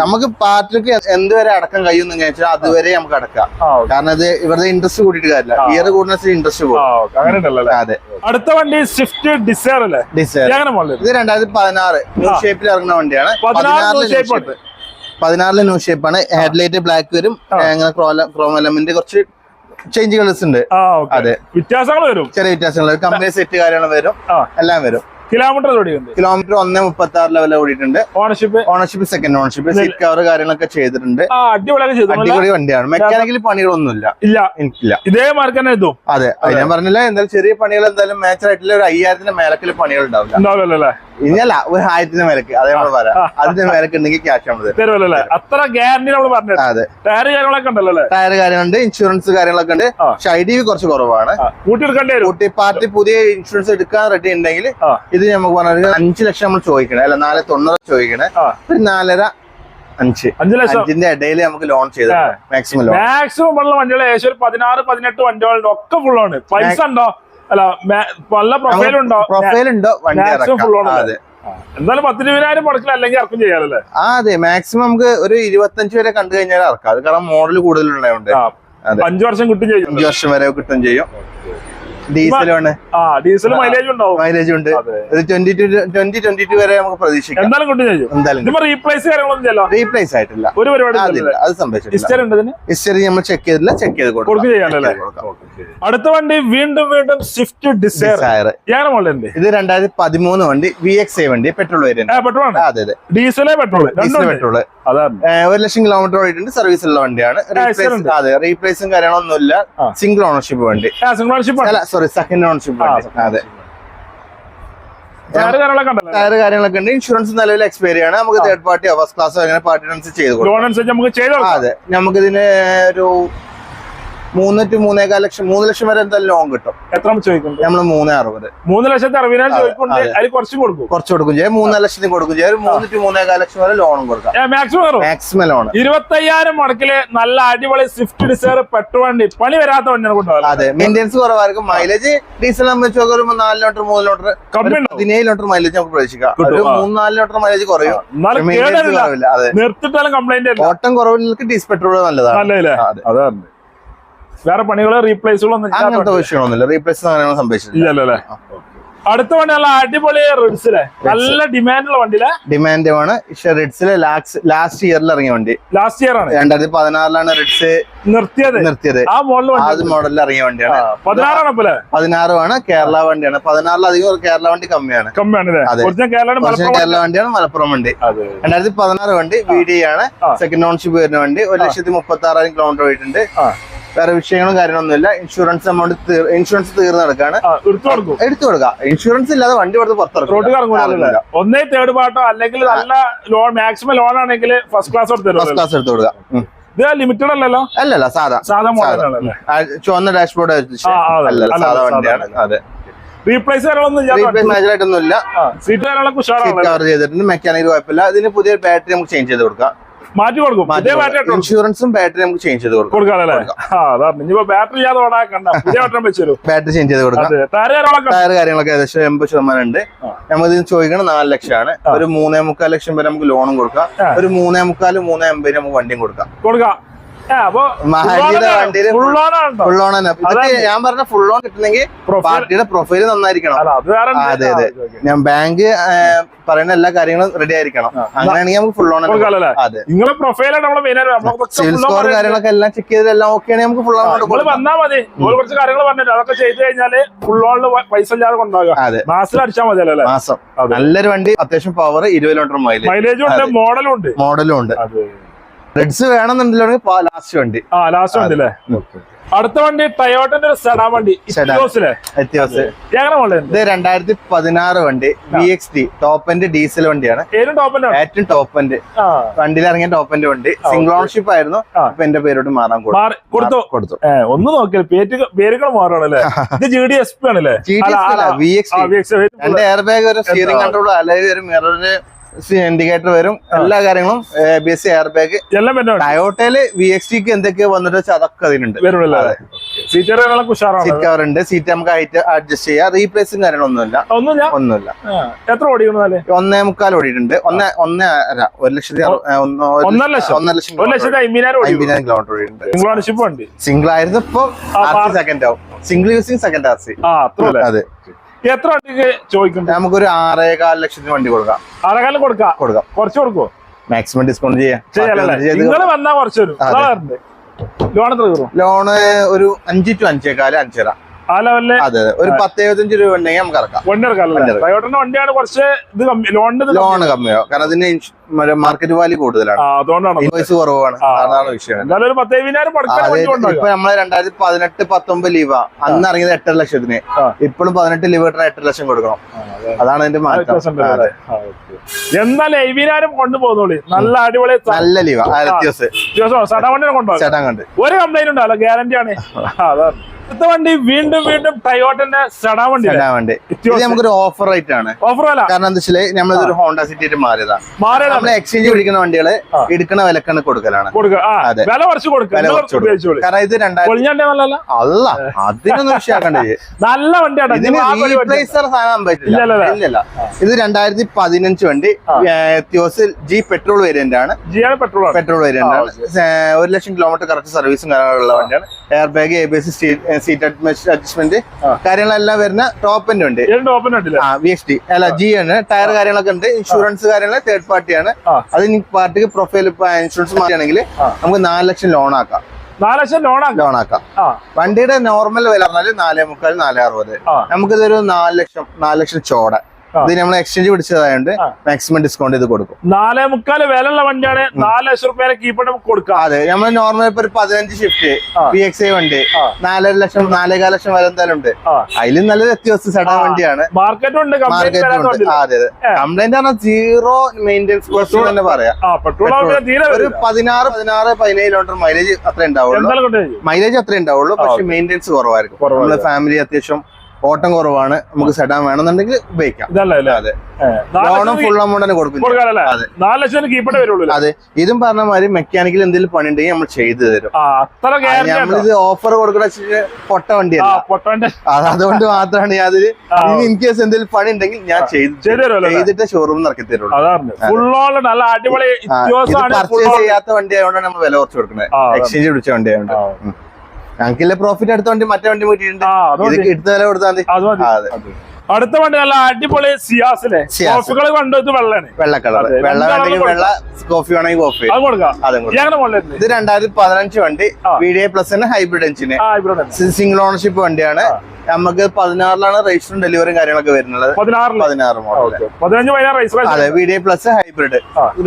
നമുക്ക് പാർട്ടിക്ക് എന്തുവരെ അടക്കം കഴിയുമെന്ന് വെച്ചാൽ അതുവരെ നമുക്ക് അടക്കാം. കാരണം ഇത് ഇവരുടെ ഇൻട്രസ്റ്റ് കൂട്ടിയിട്ട് കാര്യമില്ല. ഇയർ കൂടുന്ന ഇൻട്രസ്റ്റ് കൂടും. അതെ. അടുത്ത വണ്ടി സ്വിഫ്റ്റ് ഡിസയർ അല്ലേ? ഡിസയർ ഇത് 2016 ന്യൂ ഷേപ്പിൽ ഇറങ്ങുന്ന വണ്ടിയാണ്. 16 ന്യൂ ഷേപ്പാണ്. ഹെഡ്ലൈറ്റ് ബ്ലാക്ക് വരും. അങ്ങനെ ക്രോം എലമെന്റ് കുറച്ച് ചേഞ്ചുകള് ഉണ്ട്. അതെ, വ്യത്യാസങ്ങൾ വരും, ചെറിയ വ്യത്യാസങ്ങൾ. കമ്പനി സെറ്റ് കാര്യങ്ങൾ വരും, എല്ലാം വരും. കിലോമീറ്റർ 1.36 ലെവലിൽ ഓടിയിട്ടുണ്ട്. Ownership second ownership. Seat cover കാര്യങ്ങളൊക്കെ ചെയ്തിട്ടുണ്ട്. അടിപൊളി വണ്ടിയാണ്. മെക്കാനിക്കലി പണികളൊന്നുമില്ല. ഇതേ മാർക്ക് തന്നെ ഇതും. അതെ, ഞാൻ പറഞ്ഞില്ല, എന്തായാലും ചെറിയ പണികൾ എന്തായാലും മാച്ച് ആയിട്ടില്ല. ഒരു 5000 മേലക്കില് പണികൾ ഉണ്ടാവില്ല. ഇനിയല്ല, ഒരു 1000 മേലക്ക്. അതേ നമ്മൾ പറയാം. അതിന്റെ മേലക്ക് ഉണ്ടെങ്കിൽ ക്യാഷ് ആണ് തരുമല്ലേ? അത്ര ഗ്യാരണ്ടി നമ്മൾ പറഞ്ഞു. അതെ, ടയർ കാര്യങ്ങളൊക്കെ ഉണ്ടല്ലോ. ടയർ കാര്യങ്ങളുണ്ട്, ഇൻഷുറൻസ് കാര്യങ്ങളൊക്കെ ഉണ്ട്. പക്ഷെ ഐഡി കുറച്ച് കുറവാണ്. കൂട്ടി പാർട്ടി പുതിയ ഇൻഷുറൻസ് എടുക്കാൻ റെഡി ഉണ്ടെങ്കിൽ ഇത് നമുക്ക് പറഞ്ഞ 5 ലക്ഷം നമ്മൾ ചോദിക്കണേ, അല്ല 4.90 ചോദിക്കണേ. ഒരു 4.5 ലക്ഷത്തിന്റെ ഇടയിൽ നമുക്ക് ലോൺ ചെയ്ത് മാക്സിമം ഉള്ള വണ്ടികൾ ഏകദേശം ഒരു 16-18 വണ്ടികളുണ്ട്. ഒക്കെ ഫുള്ളാണ്. പൈസ ഉണ്ടോ? അല്ല, നല്ല പ്രൊഫൈലുണ്ടോ? പ്രൊഫൈലുണ്ടോ? വണ്ടി അതെ, എന്തായാലും 10,000 മുടക്കിൽ അല്ലെങ്കിൽ ഇറക്കും ചെയ്യാറല്ലേ? അതെ, മാക്സിമം നമുക്ക് ഒരു 25 വരെ കണ്ടു കഴിഞ്ഞാൽ ഇറക്കാം. അത് കാരണം മോഡൽ കൂടുതലുണ്ടായോണ്ട് 5 വർഷം കിട്ടും ചെയ്യും. 5 വർഷം വരെ കിട്ടും ചെയ്യും. ഡീസലാണ്. ഡീസൽ മൈലേജ് ഉണ്ടാവും. മൈലേജ് ഉണ്ട്. 2022 വരെ നമുക്ക് പ്രതീക്ഷിക്കാം. എന്തായാലും കിട്ടും ചെയ്യും. എന്തായാലും റീപ്ലേസ് കാര്യങ്ങളൊന്നും റീപ്ലേസ് ആയിട്ടില്ല. ഒരു പരിപാടി അത് സംഭവിച്ചിട്ടില്ല. ഹിസ്റ്ററി നമ്മൾ ചെക്ക് ചെയ്തില്ല. ചെക്ക് ചെയ്ത് കൊടുക്കും. അടുത്ത വണ്ടി വീണ്ടും വീണ്ടും സ്വിഫ്റ്റ് ഡിസയർ. ഏറെ മോഡലുണ്ട് ഇത് 2013 വണ്ടി VXI വണ്ടി പെട്രോൾ വേരിയന്റ്. പെട്രോൾ ആണ്. അതെ അതെ, ഡീസലേ പെട്രോൾ പെട്രോൾ. 1,00,000 കിലോമീറ്റർ ഓടിയിട്ടുണ്ട്, സർവീസ് ഉള്ള വണ്ടിയാണ്. അതെ, റീപ്ലേസും കാര്യങ്ങളൊന്നുമില്ല. സിംഗിൾ ഓണർഷിപ്പ് വണ്ടി, സോറി സെക്കൻഡ് ഓണർഷിപ്പ് വണ്ടി. അതെ, ടയർ കാര്യങ്ങളൊക്കെ ഉണ്ട്. ഇൻഷുറൻസ് നിലവിൽ എക്സ്പയറി ആണ്. നമുക്ക് തേർഡ് പാർട്ടി ഫസ്റ്റ് ക്ലാസ് അങ്ങനെ പാർട്ടി അനുസരിച്ച് ചെയ്ത് കൊടുക്കും. അതെ, നമുക്ക് ഇതിന് ഒരു 3 to 3.25 ലക്ഷം, 3 ലക്ഷം വരെ എന്തായാലും ലോൺ കിട്ടും. എത്ര ചോദിക്കും? നമ്മള് 3.60. 3,60,000 കുറച്ച് കൊടുക്കും ചെയ്യും. 3 ലക്ഷത്തിന് കൊടുക്കും ചെയ്യും. 3 to 3.25 ലക്ഷം വരെ ലോണും കൊടുക്കാം. Maximum loan. 25,000 മുടക്കില് നല്ല അടിപൊളി സ്വിഫ്റ്റ് ഡിസയർ പെട്രോൾ വണ്ടി, പണി വരാത്ത വണ്ടിയാണ് കൊണ്ടുപോകും. അതെ, മെയിൻ്റെനൻസ് കുറവായിരിക്കും. മൈലേജ് ഡീസൽ സംബന്ധിച്ച് 4 ലിറ്റർ 3 ലിറ്റർ 17 ലിറ്റർ മൈലേജ് നമുക്ക് പ്രതീക്ഷിക്കാം. 3-4 ലിറ്റർ മൈലേജ് കുറയും. നിർത്തിട്ടാലും കംപ്ലൈന്റ് ഓട്ടം കുറവിലേക്ക് ഡീസൽ പെട്രോൾ നല്ലതാണ്. അതാണ്. വേറെ പണികളോ റീപ്ലേസുകളൊന്നും അങ്ങനത്തെ വിഷയമൊന്നുമില്ല. റീപ്ലേസ് സംഭവിച്ചില്ല. അടുത്ത വണ്ടി നല്ല അടിപൊളി റിഡ്സിലെ നല്ല ഡിമാൻഡുള്ള വണ്ടിയിലെ ഡിമാൻഡാണ്. റിഡ്സിലെ ലാസ്റ്റ് ഇയറിൽ ഇറങ്ങിയ വണ്ടി. ലാസ്റ്റ് ഇയർ ആണ്, 2016 റിഡ്സ് നിർത്തിയത്. ആ മോഡലിൽ ഇറങ്ങിയ വണ്ടിയാണ്. 16 ആണ്. കേരള വണ്ടിയാണ്. 16 അധികം കേരള വണ്ടി കമ്മിയാണ്. കേരള വണ്ടിയാണ്, മലപ്പുറം വണ്ടി. 2016 വണ്ടി VDI ആണ്. സെക്കൻഡ് ഓണർഷിപ്പ് വരുന്ന വണ്ടി. 1,36,000 കിലോമീറ്റർ പോയിട്ടുണ്ട്. വേറെ വിഷയങ്ങളും കാര്യങ്ങളൊന്നുമില്ല. ഇൻഷുറൻസ് എമൗണ്ട് ഇൻഷുറൻസ് തീർന്ന് നടക്കാണ്. എടുത്തു കൊടുക്കാം. ഇൻഷുറൻസ് ഇല്ലാതെ വണ്ടി പുറത്ത് പുറത്തിറക്കും. ഒന്നേ തേർഡ് പാർട്ടോ അല്ലെങ്കിൽ നല്ല ലോൺ, മാക്സിമം ലോൺ ആണെങ്കിൽ ഫസ്റ്റ് ക്ലാസ് എടുത്തു കൊടുക്കാം. ഇത് ലിമിറ്റഡ് അല്ലല്ലോ? അല്ലല്ല, സാധാ മോഡലല്ലേ. ചുവന്ന ഡാഷ്ബോർഡ് സാധാ വണ്ടിയാണ്. അതെ, റീപ്ലേസ് മേജറായിട്ടൊന്നുമില്ല. സീറ്റ് കവർ ചെയ്തിട്ടുണ്ട്. മെക്കാനിക് കുഴപ്പമില്ല. ഇതിന് പുതിയ ബാറ്ററി നമുക്ക് ചേഞ്ച് ചെയ്ത് കൊടുക്കാം. മാറ്റി കൊടുക്കും. ഇൻഷുറൻസും ബാറ്ററി നമുക്ക് ചേഞ്ച് ചെയ്ത് കൊടുക്കാം. ബാറ്ററി ചേഞ്ച് ചെയ്ത് കൊടുക്കാം. ടയർ കാര്യങ്ങളൊക്കെ ഏകദേശം 80% ഉണ്ട്. നമുക്ക് ഇതിന് ചോദിക്കണം 4 ലക്ഷമാണ്. ഒരു 3.25 ലക്ഷം വരെ നമുക്ക് ലോണും കൊടുക്കാം. ഒരു 3.75-3.80 നമുക്ക് വണ്ടിയും കൊടുക്കാം. മഹാജിയുടെ വണ്ടിയിൽ ഫുൾ ലോൺ തന്നെ. ഞാൻ പറഞ്ഞ ഫുൾ ലോൺ കിട്ടണമെങ്കിൽ പാർട്ടിയുടെ പ്രൊഫൈല് നന്നായിരിക്കണം. അതെ അതെ, ഞാൻ ബാങ്ക് പറയുന്ന എല്ലാ കാര്യങ്ങളും റെഡി ആയിരിക്കണം. അങ്ങനെയാണെങ്കിൽ നമുക്ക് ഫുൾ ലോൺ. അതെ, സിവിൽ സ്കോർ കാര്യങ്ങളൊക്കെ എല്ലാം ചെക്ക് ചെയ്തെല്ലാം ഓക്കെ ആണെങ്കിൽ നമുക്ക് ഫുൾ ലോൺ വന്നാൽ മതി. കുറച്ച് കാര്യങ്ങൾ പറഞ്ഞിട്ട് അതൊക്കെ ചെയ്ത് കഴിഞ്ഞാല് ഫുൾ ലോണിൽ പൈസ ഇല്ലാതെ കൊണ്ടാകാം. അതെ, മാസം അടിച്ചാൽ മതി. മാസം നല്ലൊരു വണ്ടി, അത്യാവശ്യം പവർ, 20 കിലോമീറ്റർ മൈലേജും ഉണ്ട്, മോഡലും ഉണ്ട്. റെഡ്സ് വേണമെന്നുണ്ടല്ലോ ലാസ്റ്റ് വണ്ടി. ലാസ്റ്റ് വണ്ടി അല്ലേ? അടുത്ത വണ്ടി ടയോട്ടന്റെ ഒരു സെഡാൻ വണ്ടി. ഇത് 2016 വണ്ടി VXD ടോപ്പ് എൻഡ് ഡീസൽ വണ്ടിയാണ്. ഏറ്റവും ടോപ്പ് എൻഡ് വണ്ടിയിൽ ഇറങ്ങിയ ടോപ്പ് എൻഡ് വണ്ടി. സിംഗിൾ ഓണർഷിപ്പ് ആയിരുന്നു. ഇപ്പൊ എന്റെ പേരോട്ട് മാറാൻ കൊടുത്തു. ഒന്ന് നോക്കിയാൽ പേരുകൾ മാറുകയാണല്ലേ? GDSP ആണല്ലേ? VXD 2 എയർ ബാഗ് വരും, സ്റ്റിയറിംഗ് കൺട്രോൾ, അലോയ് വരും, മിററിന് ഇൻഡിക്കേറ്റർ വരും, എല്ലാ കാര്യങ്ങളും, ABS, എയർ ബാഗ് എല്ലാം. ടയോട്ടയില് VXDക്ക് എന്തൊക്കെയോ വന്നിട്ട് വെച്ചാൽ അതൊക്കെ അതിനുണ്ട്. സീറ്റ് കവർ ഉണ്ട്. സീറ്റ് നമുക്ക് ഹൈറ്റ് അഡ്ജസ്റ്റ് ചെയ്യാം. റീപ്ലേസും കാര്യങ്ങളൊന്നുമില്ല. ഒന്നുമില്ല. എത്ര ഓടിക്കണം? 1.25 ഓടിയിട്ടുണ്ട്. 1,50,000 കിലോമീറ്റർ ഓടിയിട്ടുണ്ട്. സിംഗിൾ ആയിരുന്നു. ഇപ്പൊ സെക്കൻഡ് ആവും. Single using second RC. അതെ. എത്ര വണ്ടിക്ക് ചോദിക്കും? നമുക്കൊരു 6.25 ലക്ഷത്തിന് വണ്ടി കൊടുക്കാം. 6.25 കൊടുക്കാം. കുറച്ച് കൊടുക്കുമോ? മാക്സിമം ഡിസ്കൗണ്ട് ചെയ്യാം. നിങ്ങൾ വന്നാ കുറച്ച് വരും. ലോൺ എത്ര കയറും? ലോണ് ഒരു 5 to 5.25, 5.5. ആ ലെവലില്. അതെ, ഒരു 10-75 രൂപ ഉണ്ടെങ്കിൽ നമുക്ക് ഇറക്കാം. ടയോട്ടന്റെ വണ്ടിയാണ് കുറച്ച് ലോണ് കമ്മിയോ, കാരണം ഇതിന് മാർക്കറ്റ് വാല്യൂ കൂടുതലാണ്. ഇൻവോയ്സ് കുറവാണ്. അതാണ് വിഷയം. ഇപ്പൊ നമ്മള് 2018-19 ലീവാ. അന്ന് ഇറങ്ങിയത് 8.5 ലക്ഷത്തിന്. ഇപ്പോഴും 18 ലീവ് കിട്ടണ 8 ലക്ഷം കൊടുക്കണം. അതാണ് അതിന്റെ മാറ്റം. എന്തായാലും എവിനാരും കൊണ്ടുപോകുന്നോളി. നല്ല അടിപൊളി നല്ല ലീവാ. ചേട്ടാ കണ്ട് ഒരു കംപ്ലൈന്റ് ഉണ്ടല്ലോ, ഗ്യാരണ്ടി ആണ്. അതാണ് അടുത്ത വണ്ടി. വീണ്ടും ടയോട്ടന്റെ സെഡാൻ വണ്ടി. നമുക്കൊരു ഓഫർ റേറ്റ് ആണ്. കാരണം എന്താ വെച്ചാല് നമ്മളിതൊരു ഹോണ്ട സിറ്റി ആയിട്ട് മാറിയതാണ്. നമ്മള് എക്സ്ചേഞ്ച് പിടിക്കുന്ന വണ്ടികള് എടുക്കുന്ന വിലക്കാണ് കൊടുക്കലാണ്. കാരണം ഇത് 2000 അല്ല, അതിനൊന്നും വിഷയമാക്കണ്ടേ. നല്ല വണ്ടിയാണ്. റീപ്ലേസർ സാധനം പറ്റില്ല. ഇല്ലല്ല, ഇത് 2015 വണ്ടി. എത്തിയോസ് G പെട്രോൾ വേരിയന്റ് ആണ്. പെട്രോൾ വേരിയന്റ് ആണ്. 1 ലക്ഷം കിലോമീറ്റർ കറക്റ്റ് സർവീസും കാര്യങ്ങളുള്ള വണ്ടിയാണ്. Air bag, ABS, seat adjustment കാര്യങ്ങളെല്ലാം വരുന്ന ടോപ്പ് എൻഡ് ഉണ്ട്. VXD അല്ല, G ആണ്. ടയർ കാര്യങ്ങളൊക്കെ ഉണ്ട്. ഇൻഷുറൻസ് കാര്യങ്ങൾ തേർഡ് പാർട്ടിയാണ്. അത് പാർട്ടിക്ക് പ്രൊഫൈൽ ഇൻഷുറൻസ് മാറ്റുകയാണെങ്കിൽ നമുക്ക് 4 ലക്ഷം ലോൺ ആക്കാം. 4 ലക്ഷം ലോൺ ആക്കാം. വണ്ടിയുടെ നോർമൽ വില പറഞ്ഞാല് 4.25 4.60. നമുക്കിതൊരു 4 ലക്ഷം ചോട. ഇത് നമ്മൾ എക്സ്ചേഞ്ച് പിടിച്ചതായോണ്ട് മാക്സിമം ഡിസ്കൗണ്ട് ഇത് കൊടുക്കും. 4.25 വിലയുള്ള വണ്ടിയാണ് 4 ലക്ഷം രൂപ കീപ്പ് നമുക്ക് കൊടുക്കാം. അതെ, നമ്മൾ നോർമൽ ഇപ്പൊ ഒരു 15 ഷിഫ്റ്റ് PXI വണ്ടി 4.5 ലക്ഷം 4.25 ലക്ഷം വില എന്തായാലും ഉണ്ട്. അതിലും നല്ല വ്യത്യാസം സെഡാൻ വണ്ടിയാണ്. മാർക്കറ്റും ഉണ്ട്. അതെ അതെ, കംപ്ലൈന്റ് പറഞ്ഞാൽ 0 മെയിൻ്റെനൻസ് കോസ്റ്റ് തന്നെ പറയാം. ഒരു 16-17 കിലോമീറ്റർ മൈലേജ് അത്ര ഉണ്ടാവുള്ളൂ. പക്ഷെ മെയിൻ്റെനൻസ് കുറവായിരിക്കും. നമ്മള് ഫാമിലി അത്യാവശ്യം ഓട്ടം കുറവാണ്, നമുക്ക് സെഡാൻ വേണമെന്നുണ്ടെങ്കിൽ ഉപയോഗിക്കാം. അതെ, ലോണും ഫുൾ എമൗണ്ട് തന്നെ കൊടുക്കും. അതെ, ഇതും പറഞ്ഞ മാതിരി മെക്കാനിക്കൽ എന്തെങ്കിലും പണി ഉണ്ടെങ്കിൽ നമ്മൾ ചെയ്തു തരും. നമ്മളിത് ഓഫർ കൊടുക്കുന്ന പൊട്ട വണ്ടിയല്ല, അതുകൊണ്ട് മാത്രമാണ് യാതൊരു ഇൻ കേസ് എന്തെങ്കിലും പണി ഉണ്ടെങ്കിൽ ഞാൻ ചെയ്തിട്ട് ഷോറൂമിൽ ഇറക്കി തരുള്ളൂ. പർച്ചേസ് ചെയ്യാത്ത വണ്ടി ആയതുകൊണ്ടാണ് നമ്മൾ വില കുറച്ച് കൊടുക്കുന്നത്. എക്സ്ചേഞ്ച് പിടിച്ച വണ്ടി ആയതുകൊണ്ട് ഞങ്ങൾക്കില്ല പ്രോഫിറ്റ്. അടുത്ത വണ്ടി മറ്റേ വണ്ടി പോയിട്ടുണ്ട്, എടുത്ത വില കൊടുത്താൽ മതി. അടുത്ത വണ്ടി നല്ല അടിപൊളി സിയാസിലെ വെള്ള കളർ. വെള്ള വേണമെങ്കിൽ വെള്ള, കോഫി വേണമെങ്കിൽ കോഫി. ഇത് 2015 വണ്ടി, VDI പ്ലസ് ഹൈബ്രിഡ് എഞ്ചിന്, സിംഗിൾ ഓണർഷിപ്പ് വണ്ടിയാണ്. നമുക്ക് 16 രജിസ്റ്ററും ഡെലിവറിയും കാര്യങ്ങളൊക്കെ വരുന്നത്. 16 മോഡൽ. അതെ, VDI പ്ലസ് ഹൈബ്രിഡ്.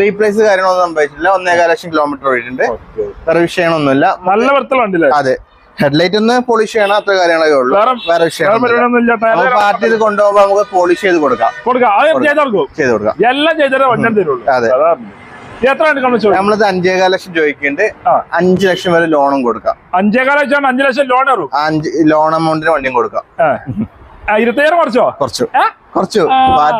റീപ്ലേസ് കാര്യങ്ങളൊന്നും സംഭവിച്ചില്ല. 1.25 ലക്ഷം കിലോമീറ്റർ ഓടിയിട്ടുണ്ട്. വേറെ വിഷയങ്ങളൊന്നുമില്ല. നല്ല വൃത്തിയുള്ള. അതെ, ഹെഡ്ലൈറ്റ് ഒന്ന് പോളിഷ് ചെയ്യണം, അത്ര കാര്യങ്ങളൊക്കെ ഉള്ളൂ. വേറെ വിഷയം പാർട്ടി ഇത് കൊണ്ടുപോകുമ്പോ നമുക്ക് പോളിഷ് ചെയ്ത് കൊടുക്കാം. ചെയ്ത് കൊടുക്കാം. അതെ, നമ്മളത് 5.25 ലക്ഷം ചോദിക്കുന്നുണ്ട്. 5 ലക്ഷം വരെ ലോണും കൊടുക്കാം. 5 ലക്ഷം ലോൺ എമൗണ്ടിന് വണ്ടിയും കൊടുക്കാം. 27 കുറച്ചു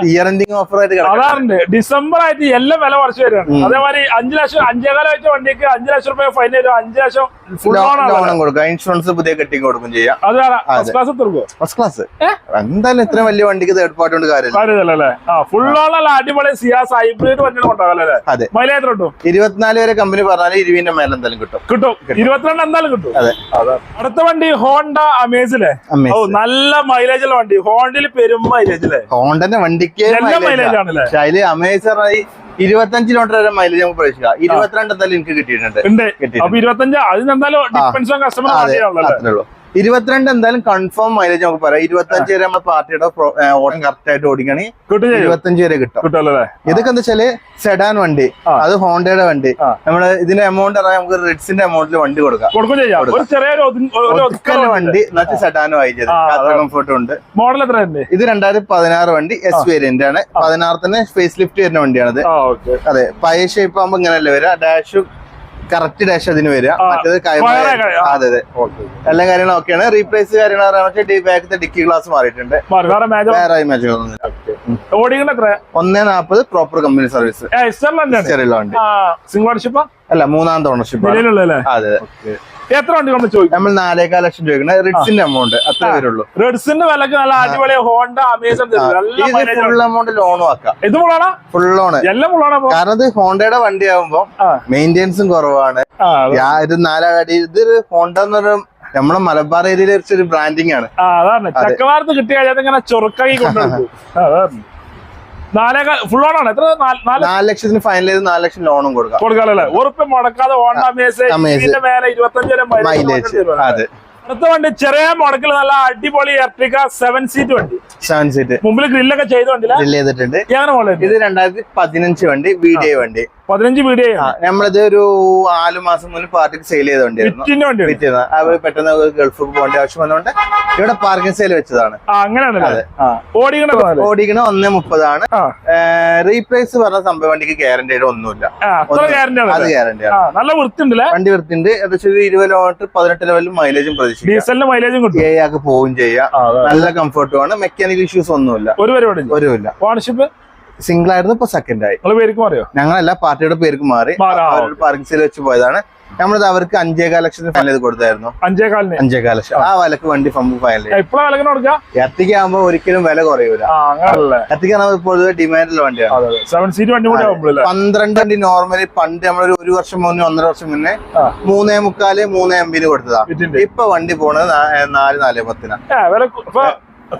ഇയർ എൻഡിങ് ഓഫർ ആയിട്ട് അതാറുണ്ട്. ഡിസംബർ ആയിട്ട് എല്ലാം വില കുറച്ച് വരികയാണ്. അതേമാതിരി 5 ലക്ഷം 5.25 വെച്ച വണ്ടിക്ക് 5 ലക്ഷം രൂപ ഫൈൻ വരും. 5 ലക്ഷം ലോണും കൊടുക്കാം. ഇൻഷുറൻസ് പുതിയ കെട്ടി കൊടുക്കും ചെയ്യാം. ഫസ്റ്റ് ക്ലാസ് എന്തായാലും ഇത്ര വലിയ വണ്ടിക്ക് തേർഡ് പാർട്ടി കൊണ്ട് കാര്യമില്ല. ഫുൾ ഓണല്ല അടിപൊളി സിയാസ് ഹൈബ്രിഡ് വണ്ടി കൊണ്ടാകാല്ലേ. അതെ, മൈലേജ് കിട്ടും. 24 വരെ കമ്പനി പറഞ്ഞാൽ 20ന്റെ മേലെ എന്തായാലും കിട്ടും. 22 എന്തായാലും കിട്ടും. അതെ. അടുത്ത വണ്ടി ഹോണ്ട അമേസിലെ. നല്ല മൈലേജുള്ള വണ്ടി. ഹോണ്ടയിൽ പെരും മൈലേജിലെ. ഹോണ്ടന്റെ വണ്ടിക്ക് മൈലേജ് ആണല്ലേ. അതില് അമേസർ 25 കിലോമീറ്റർ വരെ മൈലേജ് നമുക്ക് പ്രതീക്ഷിക്കാം. 22 എന്തായാലും എനിക്ക് കിട്ടിയിട്ടുണ്ട്. 25 അതിനെന്തായാലും ഡിപ്പെൻസ് കസ്റ്റമർ. 22 എന്തായാലും കൺഫേം മൈലേജ് നമുക്ക് പറയാം. 25 വരെ നമ്മുടെ പാർട്ടിയുടെ ഓട്ടം കറക്റ്റ് ആയിട്ട് ഓടിക്കണെങ്കിൽ 25 വരെ കിട്ടും. ഇതൊക്കെ എന്താ വെച്ചാല് സെഡാൻ വണ്ടി, അത് ഹോണ്ടയുടെ വണ്ടി. നമ്മള് ഇതിന്റെ എമൗണ്ട് അറിയാം, നമുക്ക് റിഡ്സിന്റെ എമൗണ്ടിൽ വണ്ടി കൊടുക്കാം. വണ്ടി സെഡാനും ആയി കംഫർട്ടും ഉണ്ട്. മോഡൽ എത്ര? ഇത് 2016 വണ്ടി, S വേരിയന്റ് ആണ്. 16 തന്നെ ഫേസ് ലിഫ്റ്റ് വരുന്ന വണ്ടിയാണിത്. അതെ, പഴയ ഷേപ്പ് ആകുമ്പോ ഇങ്ങനെയല്ലേ വരിക. ഡാഷ് കറക്റ്റ് ഡാഷ് അതിന് വരിക. മറ്റേത് അതെ അതെ, എല്ലാ കാര്യങ്ങളും ഓക്കെയാണ്. റീപ്ലേസ് കാര്യങ്ങൾ ബാക്കത്തെ ഡിക്കി ഗ്ലാസ് മാറിയിട്ടുണ്ട്. വേറെ ഇമേജുകളൊന്നും. 1.40 പ്രോപ്പർ കമ്പനി സർവീസ്. ചെറിയ വണ്ടി. സിംഗിൾ ഓണർഷിപ്പ് അല്ല, 3ാമത്തെ ഓണർഷിപ്പ്. അതെ. എത്ര വണ്ടി നമ്മൾ ചോദിക്കും? നമ്മൾ 4.25 ലക്ഷം ചോദിക്കുന്നത്. റിഡ്സിന്റെ എമൗണ്ട് അത്ര വരുള്ളൂ. റിഡ്സിന്റെ വിലക്ക് നല്ല അടിപൊളി ഹോണ്ട അമേസൺ ഫുൾ എമൗണ്ട് ലോണും ആക്കാം. ഇത് മുള്ളാണ്, ഫുൾ ലോണ്. എല്ലാം മുള്ളാണ്. കാരണം ഇത് ഹോണ്ടയുടെ വണ്ടി ആകുമ്പോ മെയിൻ്റെനൻസും കുറവാണ്. ഇത് 4 ഇതൊരു ഹോണ്ട എന്നൊരു നമ്മളെ മലബാർ ഏരിയയിലെ ഒരു ബ്രാൻഡിങ് ആണ്. അതാണ് ചക്കവാർത്ത് കിട്ടിയ ഇങ്ങനെ ചൊറുക്കായി കൊണ്ടുവരും. ഫുൾ ഓണാണ്. എത്ര? 4 ലക്ഷത്തിന് ഫൈനൽ ചെയ്ത് 4 ലക്ഷം ലോണും കൊടുക്കാം. ഉറപ്പ് മുടക്കാതെ ഹോണ്ട അമേസ് മേലെ 25 വരെ മൈലേജ്. അതെ. അടുത്ത വണ്ടി ചെറിയ മുടക്കിൽ നല്ല അടിപൊളി എർട്ടിക 7 സീറ്റ് വണ്ടി. 7 സീറ്റ് മുമ്പിൽ ഗ്രില്ലൊക്കെ ചെയ്തിട്ടുണ്ട്. ഇത് 2015 വണ്ടി, VDI വണ്ടി. 15 VDI. നമ്മളിത് ഒരു 4 മാസം മുന്നേ പാർട്ടിക്ക് സെയിൽ ചെയ്ത വണ്ടിയായിരുന്നു. അവർ പെട്ടെന്ന് ഗൾഫ് പോകേണ്ട ആവശ്യം വന്നുകൊണ്ട് ഇവിടെ പാർക്കിംഗ് സെയിൽ വെച്ചതാണ്. ഓടിക്കണ 1.30 ആണ്. റീപ്ലേസ് പറഞ്ഞ സംഭവം വണ്ടിക്ക് ഗ്യാരണ്ടി ആയിട്ട് ഒന്നുമില്ല. അത് ഗ്യാരണ്ടിയാണ്. നല്ല വൃത്തിയുണ്ടല്ലേ വണ്ടി. വൃത്തിയുണ്ട്. ഏകദേശം 20 കിലോമീറ്റർ 18 ലെവലും മൈലേജും പ്രതീക്ഷിക്കും. ഡീസലിന്റെ മൈലേജും കിട്ടും. ആൾക്ക് പോവുകയും ചെയ്യാം. നല്ല കംഫർട്ടും ആണ്. മെക്കാനിക്കൽ ഇഷ്യൂസ് ഒന്നുമില്ല. ഒരുമില്ല. ഓണർഷിപ്പ് സിംഗിൾ ആയിരുന്നു, ഇപ്പൊ സെക്കൻഡ് ആയി. ഞങ്ങളല്ല, പാർട്ടിയുടെ പേർക്ക് മാറി. പാർക്കിംഗ് സെയിൽ വെച്ച് പോയതാണ്. നമ്മളിത് അവർക്ക് 5.25 ലക്ഷത്തിന് ഫൈനൽ ചെയ്ത് കൊടുത്തായിരുന്നു. 5.25 ലക്ഷം. ആ വിലക്ക് വണ്ടി ഫൈനൽ എർട്ടിക ആകുമ്പോ ഒരിക്കലും വില കുറയൂല. എർട്ടിക പൊതുവെ ഡിമാൻഡുള്ള വണ്ടിയാണ്. 12 വണ്ടി നോർമലി പണ്ട് നമ്മളൊരു 1 വർഷം മുന്നേ 1.5 വർഷം മുന്നേ 3.25 3 MB കൊടുത്തതാ. ഇപ്പൊ വണ്ടി പോണത് 4.10.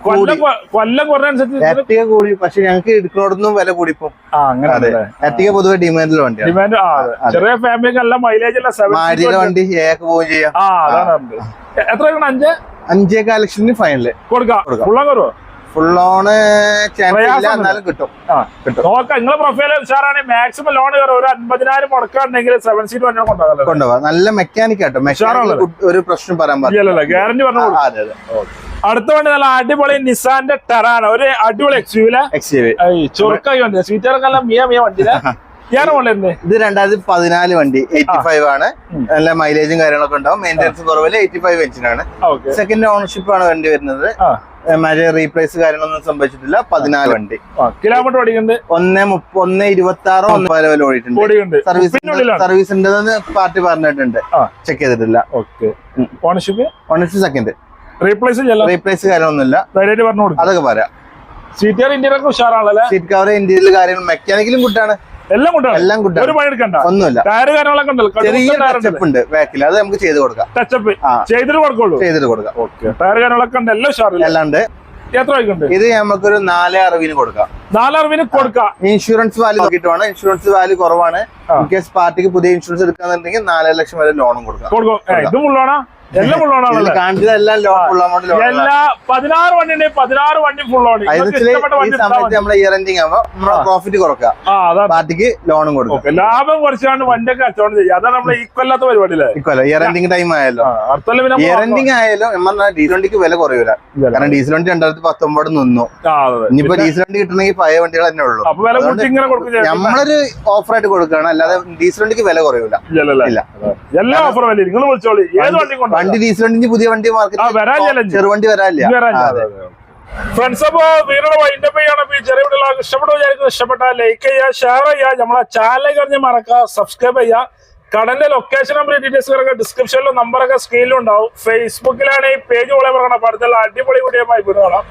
കൊല്ലം കുറഞ്ഞനുസരിച്ച് എർട്ടിക കൂടി, പക്ഷെ ഞങ്ങൾക്ക് എടുക്കുന്നോടൊന്നും വില കൂടിപ്പോ. അങ്ങനെ എർട്ടിക പൊതുവെ ഡിമാൻഡിൽ വണ്ടിയാണ്. ഡിമാൻഡ് ചെറിയ ഫാമിലിക്ക് നല്ല മൈലേജ് മാരുതിയുടെ വണ്ടി ഏക്ക് പോവുകയും ചെയ്യാം. അതാണ്. എത്ര 5.5 ലക്ഷത്തിന് ഫൈനല് കൊടുക്കാം. ഫുൾ ലോണ് ചാൻസ് ഇല്ല, എന്നാലും കിട്ടും. നോക്കാം. നിങ്ങളെ പ്രൊഫൈൽ ഉഷാറാണെങ്കിൽ മാക്സിമം ലോൺ കയറും. ഒരു 50,000 മുടക്കാണെങ്കിൽ 7 സീറ്റ് വണ്ടി കൊണ്ടുപോകാം. നല്ല മെക്കാനിക് ആട്ടോ, ഒരു പ്രശ്നം പറയാൻ പറ്റില്ല, ഗ്യാരണ്ടി പറഞ്ഞു. അടുത്ത വണ്ടി നല്ല അടിപൊളി നിസാന്റെ ടെറാന, ഒരു അടിപൊളി എക്സ്യൂവി ചുരുക്കായി വണ്ടി. സീറ്ററൊക്കെ മിയ വണ്ടിയിലെ ഇത് 2014 വണ്ടി, 85 ആണ്. നല്ല മൈലേജും കാര്യങ്ങളൊക്കെ ഉണ്ടാവും. മെയിൻ്റെനൻസ് കുറവില്ല. 85 എഞ്ചിനാണ്. സെക്കൻഡ് ഓണർഷിപ്പ് ആണ് വണ്ടി വരുന്നത്. റീപ്ലേസ് കാര്യങ്ങളൊന്നും സംഭവിച്ചിട്ടില്ല. 14 വണ്ടി. കിലോമീറ്റർ ഓടിക്കുന്നുണ്ട് 1.26 1 ഓടിയിട്ടുണ്ട്. സർവീസിന്റെ പാർട്ടി പറഞ്ഞിട്ടുണ്ട്, ചെക്ക് ചെയ്തിട്ടില്ല. Ownership second. റീപ്ലേസ് കാര്യമൊന്നുമില്ല, അതൊക്കെ പറയാം. സീറ്റ് കവർ ഇന്റീരിയർ ഉഷാറാണല്ലേ? സീറ്റ് കവർ ഇന്റീരിയർ കാര്യങ്ങൾ മെക്കാനിക്കലും ഗുഡാണ്. എല്ലാം ഗുഡാണ്. ഒരു പണി എടുക്കണ്ട. ഒന്നുമില്ല. ടയർ കാര്യങ്ങളൊക്കെ ഉണ്ടല്ലോ, ചെറിയ ടച്ചപ്പ് ഉണ്ട് ബാക്കിൽ, അത് നമുക്ക് ചെയ്ത് കൊടുക്കാം. ടച്ചപ്പ് ചെയ്തിട്ട് കൊടുക്കാം. ടയർ കാര്യങ്ങളൊക്കെ ഉണ്ട്, എല്ലാം ഉഷാറില്ല. എല്ലാം ഉണ്ട്. എത്ര വയ്ക്കുന്നുണ്ട്? ഇത് നമുക്കൊരു 4.60 കൊടുക്കാം. 4.60 കൊടുക്കാം. ഇൻഷുറൻസ് വാല്യൂ നോക്കിയിട്ട് വേണം. ഇൻഷുറൻസ് വാല്യൂ കുറവാണ്. ഇൻ കേസ് പാർട്ടിക്ക് പുതിയ ഇൻഷുറൻസ് എടുക്കാന്നുണ്ടെങ്കിൽ 4 ലക്ഷം വരെ ലോണും കൊടുക്കാം. ഇത് ഫുള്ളാണോ? എല്ലാം ഫുള്ളാണോ? കാണിച്ചതെല്ലാം എല്ലാ 16 വണ്ടി 16 വണ്ടി ഫുള്ളാണ്. നമ്മളെ ഇയർ എൻഡിങ് ആകുമ്പോ നമ്മളെ പ്രോഫിറ്റ് കുറക്കാം, പാർട്ടിക്ക് ലോണും കൊടുക്കും. ലാഭം കുറച്ചാണ് വണ്ടിയൊക്കെ കച്ചവടം ചെയ്യുക. അതാണ് നമ്മളെ ഈക്വല്ലാത്ത പരിപാടിയില്ലേ? ഇക്വല്ല ഇയർ എൻഡിങ് ടൈം ആയാലും ഇയർ എൻഡിങ് ആയാലും നമ്മൾ ഡീസൽ വണ്ടിക്ക് വില കുറയൂല. കാരണം ഡീസൽ വണ്ടി 2019 നിന്നു. ഇനിയിപ്പോ ഡീസൽ വണ്ടി കിട്ടണമെങ്കിൽ പഴയ വണ്ടികൾ തന്നെ ഉള്ളൂ. നമ്മളൊരു ഓഫറായിട്ട് കൊടുക്കുകയാണ്, അല്ലാതെ ഡീസൽ വണ്ടിക്ക് വില കുറയൂല. എല്ലാ ഓഫറും നിങ്ങൾ വിളിച്ചോളി. ഏത് വണ്ടി വണ്ടി ഡീസൽ വണ്ടി പുതിയ വണ്ടി മാർക്കറ്റ് ചെറുവണ്ടി വരാനില്ല. ഫ്രണ്ട്സ്, അപ്പൊ വീടിന്റെ വൈൻഡപ്പ് ചെയ്യാണ്. ചെറിയ വീടുകളൊക്കെ ഇഷ്ടപ്പെട്ടാൽ ലൈക്ക് ചെയ്യുക, ഷെയർ ചെയ്യുക, നമ്മളെ ചാനൽ കഴിഞ്ഞ് മറക്കുക, സബ്സ്ക്രൈബ് ചെയ്യുക. കടന്റെ ലൊക്കേഷൻ നമ്പർ ഡീറ്റെയിൽസ് ഡിസ്ക്രിപ്ഷനിലും നമ്പറൊക്കെ സ്ക്രീനിലും ഉണ്ടാവും. ഫേസ്ബുക്കിലാണ് ഈ പേജ് പോലെ പറയണം. അടുത്തുള്ള അടിപൊളി വീഡിയോ ആയി വീട് കാണാം.